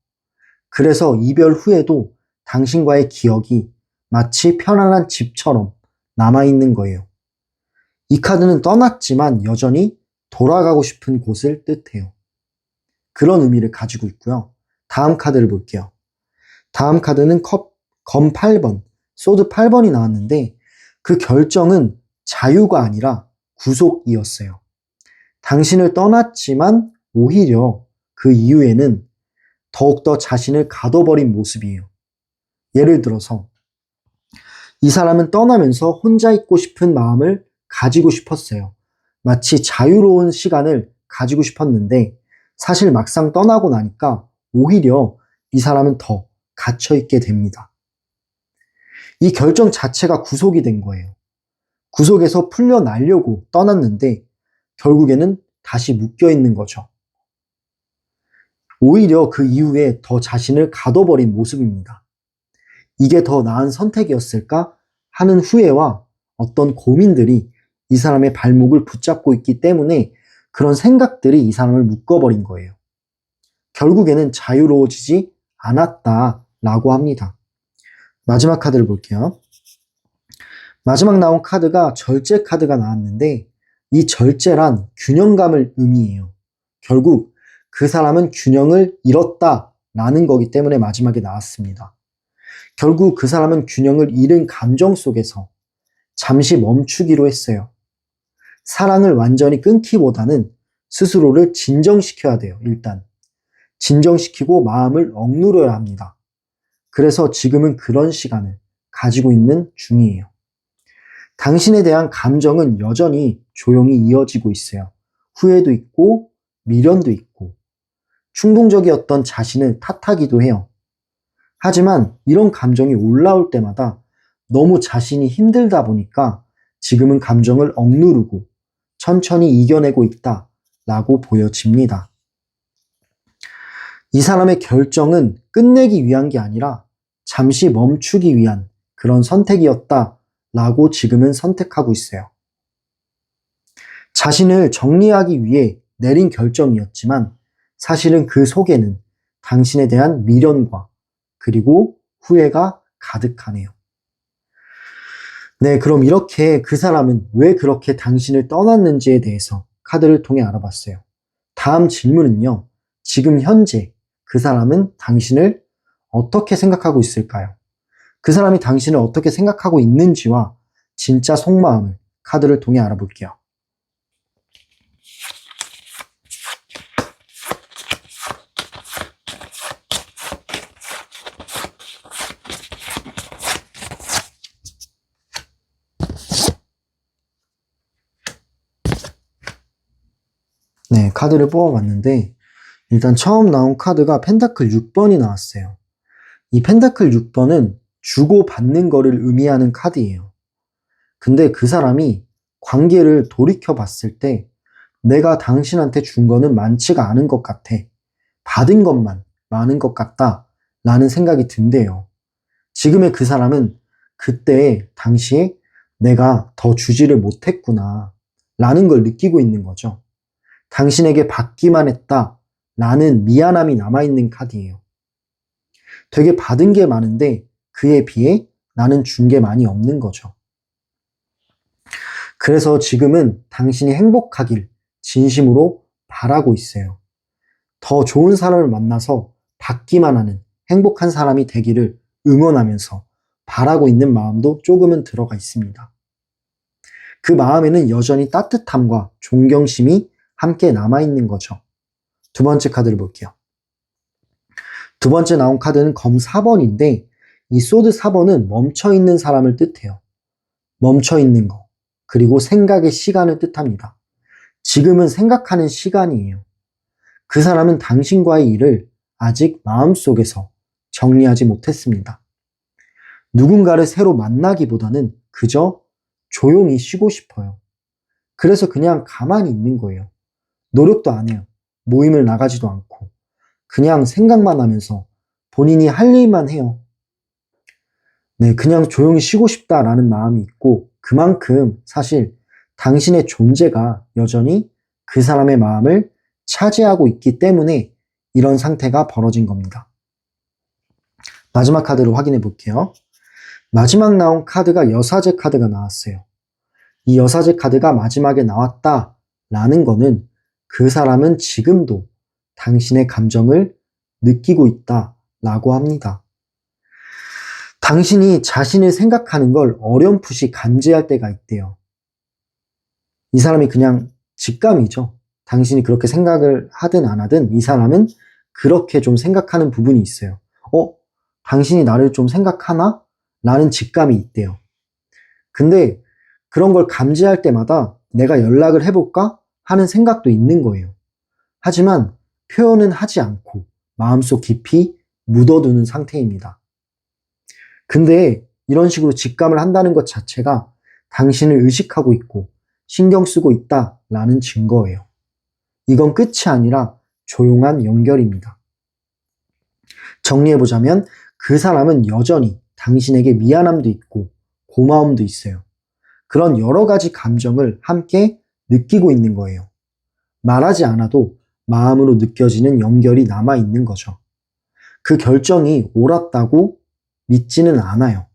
그래서 이별 후에도 당신과의 기억이 마치 편안한 집처럼 남아있는 거예요. 이 카드는 떠났지만 여전히 돌아가고 싶은 곳을 뜻해요. 그런 의미를 가지고 있고요. 다음 카드를 볼게요. 다음 카드는 검 8번, 소드 8번이 나왔는데 그 결정은 자유가 아니라 구속이었어요. 당신을 떠났지만 오히려 그 이후에는 더욱더 자신을 가둬버린 모습이에요. 예를 들어서 이 사람은 떠나면서 혼자 있고 싶은 마음을 가지고 싶었어요. 마치 자유로운 시간을 가지고 싶었는데 사실 막상 떠나고 나니까 오히려 이 사람은 더 갇혀있게 됩니다. 이 결정 자체가 구속이 된 거예요. 구속에서 풀려나려고 떠났는데 결국에는 다시 묶여있는 거죠. 오히려 그 이후에 더 자신을 가둬버린 모습입니다. 이게 더 나은 선택이었을까 하는 후회와 어떤 고민들이 이 사람의 발목을 붙잡고 있기 때문에 그런 생각들이 이 사람을 묶어버린 거예요. 결국에는 자유로워지지 않았다라고 합니다. 마지막 카드를 볼게요. 마지막 나온 카드가 절제 카드가 나왔는데 이 절제란 균형감을 의미해요. 결국 그 사람은 균형을 잃었다라는 거기 때문에 마지막에 나왔습니다. 결국 그 사람은 균형을 잃은 감정 속에서 잠시 멈추기로 했어요. 사랑을 완전히 끊기보다는 스스로를 진정시켜야 돼요. 일단 진정시키고 마음을 억누려야 합니다. 그래서 지금은 그런 시간을 가지고 있는 중이에요. 당신에 대한 감정은 여전히 조용히 이어지고 있어요. 후회도 있고 미련도 있고 충동적이었던 자신을 탓하기도 해요. 하지만 이런 감정이 올라올 때마다 너무 자신이 힘들다 보니까 지금은 감정을 억누르고 천천히 이겨내고 있다라고 보여집니다. 이 사람의 결정은 끝내기 위한 게 아니라 잠시 멈추기 위한 그런 선택이었다라고 지금은 선택하고 있어요. 자신을 정리하기 위해 내린 결정이었지만 사실은 그 속에는 당신에 대한 미련과 그리고 후회가 가득하네요. 네, 그럼 이렇게 그 사람은 왜 그렇게 당신을 떠났는지에 대해서 카드를 통해 알아봤어요. 다음 질문은요. 지금 현재 그 사람은 당신을 어떻게 생각하고 있을까요? 그 사람이 당신을 어떻게 생각하고 있는지와 진짜 속마음을 카드를 통해 알아볼게요. 네, 카드를 뽑아봤는데 일단 처음 나온 카드가 펜타클 6번이 나왔어요. 이 펜타클 6번은 주고 받는 거를 의미하는 카드예요. 근데 그 사람이 관계를 돌이켜 봤을 때 내가 당신한테 준 거는 많지가 않은 것 같아. 받은 것만 많은 것 같다. 라는 생각이 든대요. 지금의 그 사람은 그때 당시에 내가 더 주지를 못했구나. 라는 걸 느끼고 있는 거죠. 당신에게 받기만 했다. 라는 미안함이 남아있는 카드예요. 되게 받은 게 많은데 그에 비해 나는 준 게 많이 없는 거죠. 그래서 지금은 당신이 행복하길 진심으로 바라고 있어요. 더 좋은 사람을 만나서 받기만 하는 행복한 사람이 되기를 응원하면서 바라고 있는 마음도 조금은 들어가 있습니다. 그 마음에는 여전히 따뜻함과 존경심이 함께 남아있는 거죠. 두 번째 카드를 볼게요. 두 번째 나온 카드는 검 4번인데 이 소드 4번은 멈춰있는 사람을 뜻해요. 멈춰있는 거, 그리고 생각의 시간을 뜻합니다. 지금은 생각하는 시간이에요. 그 사람은 당신과의 일을 아직 마음속에서 정리하지 못했습니다. 누군가를 새로 만나기보다는 그저 조용히 쉬고 싶어요. 그래서 그냥 가만히 있는 거예요. 노력도 안 해요. 모임을 나가지도 않고. 그냥 생각만 하면서 본인이 할 일만 해요. 네, 그냥 조용히 쉬고 싶다라는 마음이 있고 그만큼 사실 당신의 존재가 여전히 그 사람의 마음을 차지하고 있기 때문에 이런 상태가 벌어진 겁니다. 마지막 카드를 확인해 볼게요. 마지막 나온 카드가 여사제 카드가 나왔어요. 이 여사제 카드가 마지막에 나왔다라는 거는 그 사람은 지금도 당신의 감정을 느끼고 있다라고 합니다. 당신이 자신을 생각하는 걸 어렴풋이 감지할 때가 있대요. 이 사람이 그냥 직감이죠. 당신이 그렇게 생각을 하든 안 하든 이 사람은 그렇게 좀 생각하는 부분이 있어요. 당신이 나를 좀 생각하나? 라는 직감이 있대요. 근데 그런 걸 감지할 때마다 내가 연락을 해볼까? 하는 생각도 있는 거예요. 하지만 표현은 하지 않고 마음속 깊이 묻어두는 상태입니다. 근데 이런 식으로 직감을 한다는 것 자체가 당신을 의식하고 있고 신경 쓰고 있다라는 증거예요. 이건 끝이 아니라 조용한 연결입니다. 정리해보자면 그 사람은 여전히 당신에게 미안함도 있고 고마움도 있어요. 그런 여러 가지 감정을 함께 느끼고 있는 거예요. 말하지 않아도 마음으로 느껴지는 연결이 남아있는 거죠. 그 결정이 옳았다고 믿지는 않아요.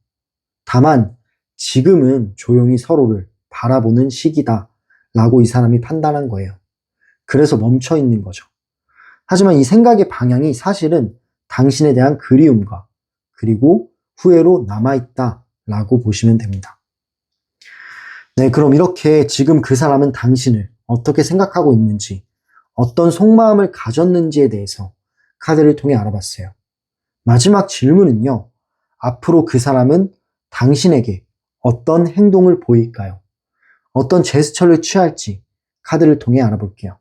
다만 지금은 조용히 서로를 바라보는 시기다 라고 이 사람이 판단한 거예요. 그래서 멈춰 있는 거죠. 하지만 이 생각의 방향이 사실은 당신에 대한 그리움과 그리고 후회로 남아있다 라고 보시면 됩니다. 네, 그럼 이렇게 지금 그 사람은 당신을 어떻게 생각하고 있는지, 어떤 속마음을 가졌는지에 대해서 카드를 통해 알아봤어요. 마지막 질문은요, 앞으로 그 사람은 당신에게 어떤 행동을 보일까요? 어떤 제스처를 취할지 카드를 통해 알아볼게요.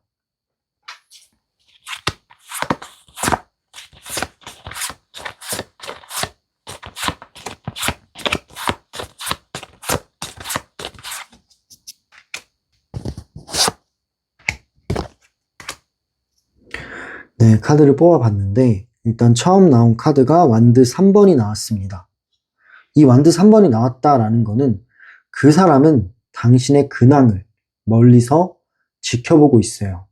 네, 카드를 뽑아봤는데 일단 처음 나온 카드가 완드 3번이 나왔습니다. 이 완드 3번이 나왔다라는 거는 그 사람은 당신의 근황을 멀리서 지켜보고 있어요.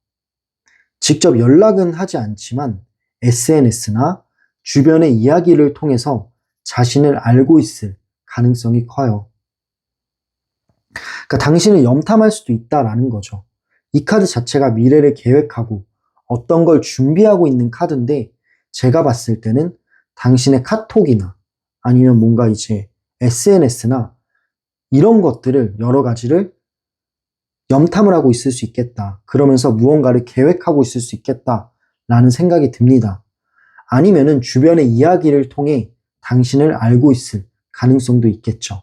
직접 연락은 하지 않지만 SNS나 주변의 이야기를 통해서 자신을 알고 있을 가능성이 커요. 그러니까 당신을 염탐할 수도 있다라는 거죠. 이 카드 자체가 미래를 계획하고 어떤 걸 준비하고 있는 카드인데 제가 봤을 때는 당신의 카톡이나 아니면 뭔가 이제 SNS나 이런 것들을 여러 가지를 염탐을 하고 있을 수 있겠다. 그러면서 무언가를 계획하고 있을 수 있겠다라는 생각이 듭니다. 아니면은 주변의 이야기를 통해 당신을 알고 있을 가능성도 있겠죠.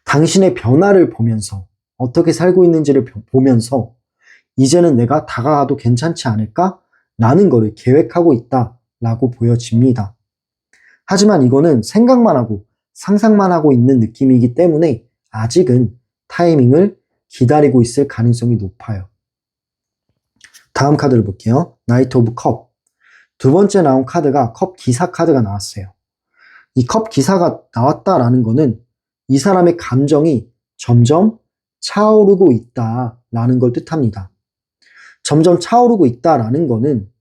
당신의 변화를 보면서 어떻게 살고 있는지를 보면서 이제는 내가 다가가도 괜찮지 않을까? 라는 거를 계획하고 있다라고 보여집니다. 하지만 이거는 생각만 하고 상상만 하고 있는 느낌이기 때문에 아직은 타이밍을 기다리고 있을 가능성이 높아요. 다음 카드를 볼게요. 나이트 오브 컵. 두 번째 나온 카드가 컵 기사 카드가 나왔어요. 이 컵 기사가 나왔다라는 거는 이 사람의 감정이 점점 차오르고 있다라는 걸 뜻합니다. 점점 차오르고 있다라는 거는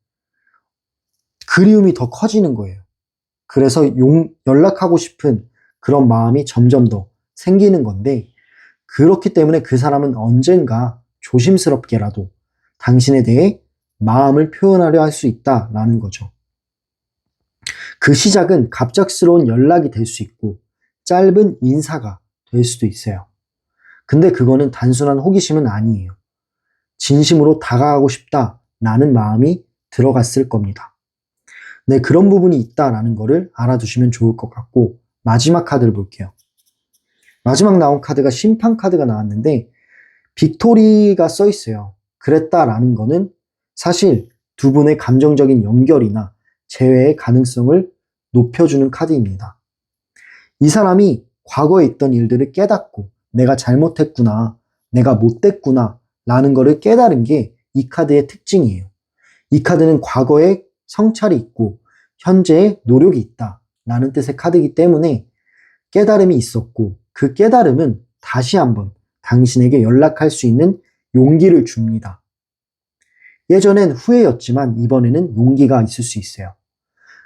그리움이 더 커지는 거예요. 그래서 연락하고 싶은 그런 마음이 점점 더 생기는 건데, 그렇기 때문에 그 사람은 언젠가 조심스럽게라도 당신에 대해 마음을 표현하려 할 수 있다라는 거죠. 그 시작은 갑작스러운 연락이 될 수 있고 짧은 인사가 될 수도 있어요. 근데 그거는 단순한 호기심은 아니에요. 진심으로 다가가고 싶다라는 마음이 들어갔을 겁니다. 네, 그런 부분이 있다라는 거를 알아두시면 좋을 것 같고, 마지막 카드를 볼게요. 마지막 나온 카드가 심판 카드가 나왔는데 빅토리가 써 있어요. 그랬다라는 거는 사실 두 분의 감정적인 연결이나 재회의 가능성을 높여주는 카드입니다. 이 사람이 과거에 있던 일들을 깨닫고 내가 잘못했구나, 내가 못됐구나 라는 거를 깨달은 게 이 카드의 특징이에요. 이 카드는 과거에 성찰이 있고 현재의 노력이 있다 라는 뜻의 카드이기 때문에 깨달음이 있었고 그 깨달음은 다시 한번 당신에게 연락할 수 있는 용기를 줍니다. 예전엔 후회였지만 이번에는 용기가 있을 수 있어요.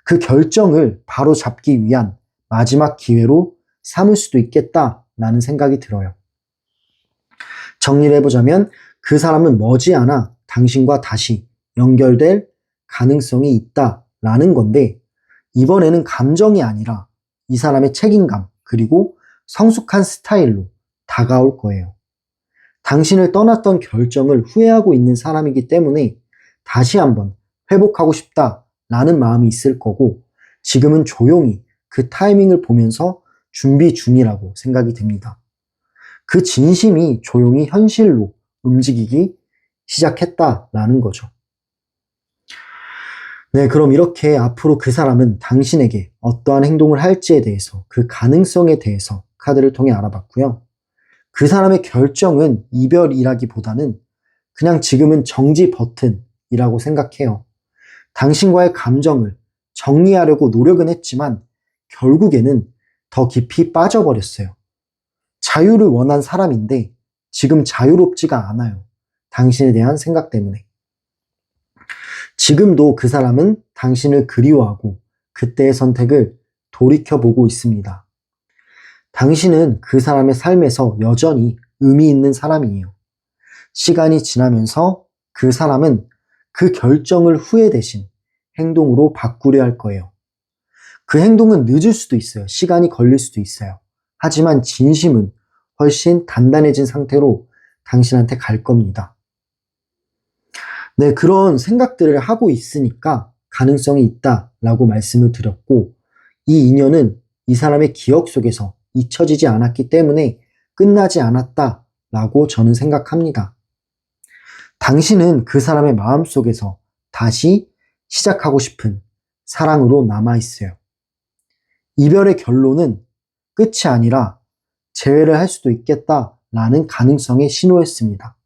그 결정을 바로 잡기 위한 마지막 기회로 삼을 수도 있겠다라는 생각이 들어요. 정리를 해보자면 그 사람은 머지않아 당신과 다시 연결될 가능성이 있다라는 건데, 이번에는 감정이 아니라 이 사람의 책임감 그리고 성숙한 스타일로 다가올 거예요. 당신을 떠났던 결정을 후회하고 있는 사람이기 때문에 다시 한번 회복하고 싶다라는 마음이 있을 거고, 지금은 조용히 그 타이밍을 보면서 준비 중이라고 생각이 됩니다. 그 진심이 조용히 현실로 움직이기 시작했다라는 거죠. 네, 그럼 이렇게 앞으로 그 사람은 당신에게 어떠한 행동을 할지에 대해서, 그 가능성에 대해서 카드를 통해 알아봤고요. 그 사람의 결정은 이별이라기보다는 그냥 지금은 정지 버튼이라고 생각해요. 당신과의 감정을 정리하려고 노력은 했지만 결국에는 더 깊이 빠져버렸어요. 자유를 원한 사람인데 지금 자유롭지가 않아요. 당신에 대한 생각 때문에. 지금도 그 사람은 당신을 그리워하고 그때의 선택을 돌이켜보고 있습니다. 당신은 그 사람의 삶에서 여전히 의미 있는 사람이에요. 시간이 지나면서 그 사람은 그 결정을 후회 대신 행동으로 바꾸려 할 거예요. 그 행동은 늦을 수도 있어요. 시간이 걸릴 수도 있어요. 하지만 진심은 훨씬 단단해진 상태로 당신한테 갈 겁니다. 네, 그런 생각들을 하고 있으니까 가능성이 있다라고 말씀을 드렸고, 이 인연은 이 사람의 기억 속에서 잊혀지지 않았기 때문에 끝나지 않았다라고 저는 생각합니다. 당신은 그 사람의 마음속에서 다시 시작하고 싶은 사랑으로 남아있어요. 이별의 결론은 끝이 아니라 재회를 할 수도 있겠다라는 가능성의 신호였습니다.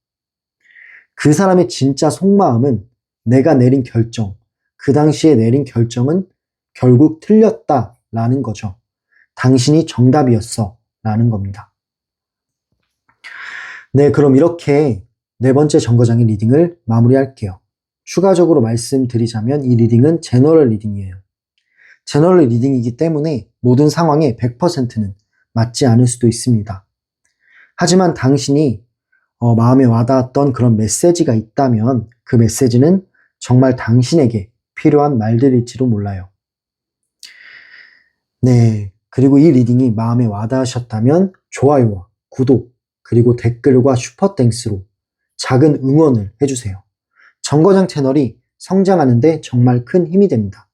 그 사람의 진짜 속마음은 내가 내린 결정, 그 당시에 내린 결정은 결국 틀렸다라는 거죠. 당신이 정답이었어 라는 겁니다. 네, 그럼 이렇게 네 번째 정거장의 리딩을 마무리할게요. 추가적으로 말씀드리자면 이 리딩은 제너럴 리딩이에요. 제너럴 리딩이기 때문에 모든 상황에 100%는 맞지 않을 수도 있습니다. 하지만 당신이 마음에 와닿았던 그런 메시지가 있다면 그 메시지는 정말 당신에게 필요한 말들일지도 몰라요. 네, 그리고 이 리딩이 마음에 와닿으셨다면 좋아요와 구독, 그리고 댓글과 슈퍼땡스로 작은 응원을 해주세요. 정거장 채널이 성장하는데 정말 큰 힘이 됩니다.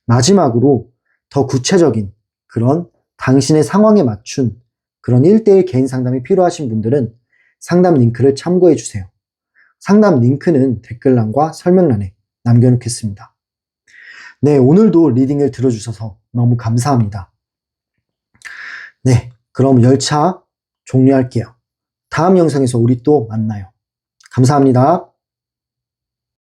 마지막으로 더 구체적인 그런 당신의 상황에 맞춘 그런 1대1 개인 상담이 필요하신 분들은 상담 링크를 참고해 주세요. 상담 링크는 댓글란과 설명란에 남겨놓겠습니다. 네, 오늘도 리딩을 들어주셔서 너무 감사합니다. 네, 그럼 열차 종료할게요. 다음 영상에서 우리 또 만나요. 감사합니다.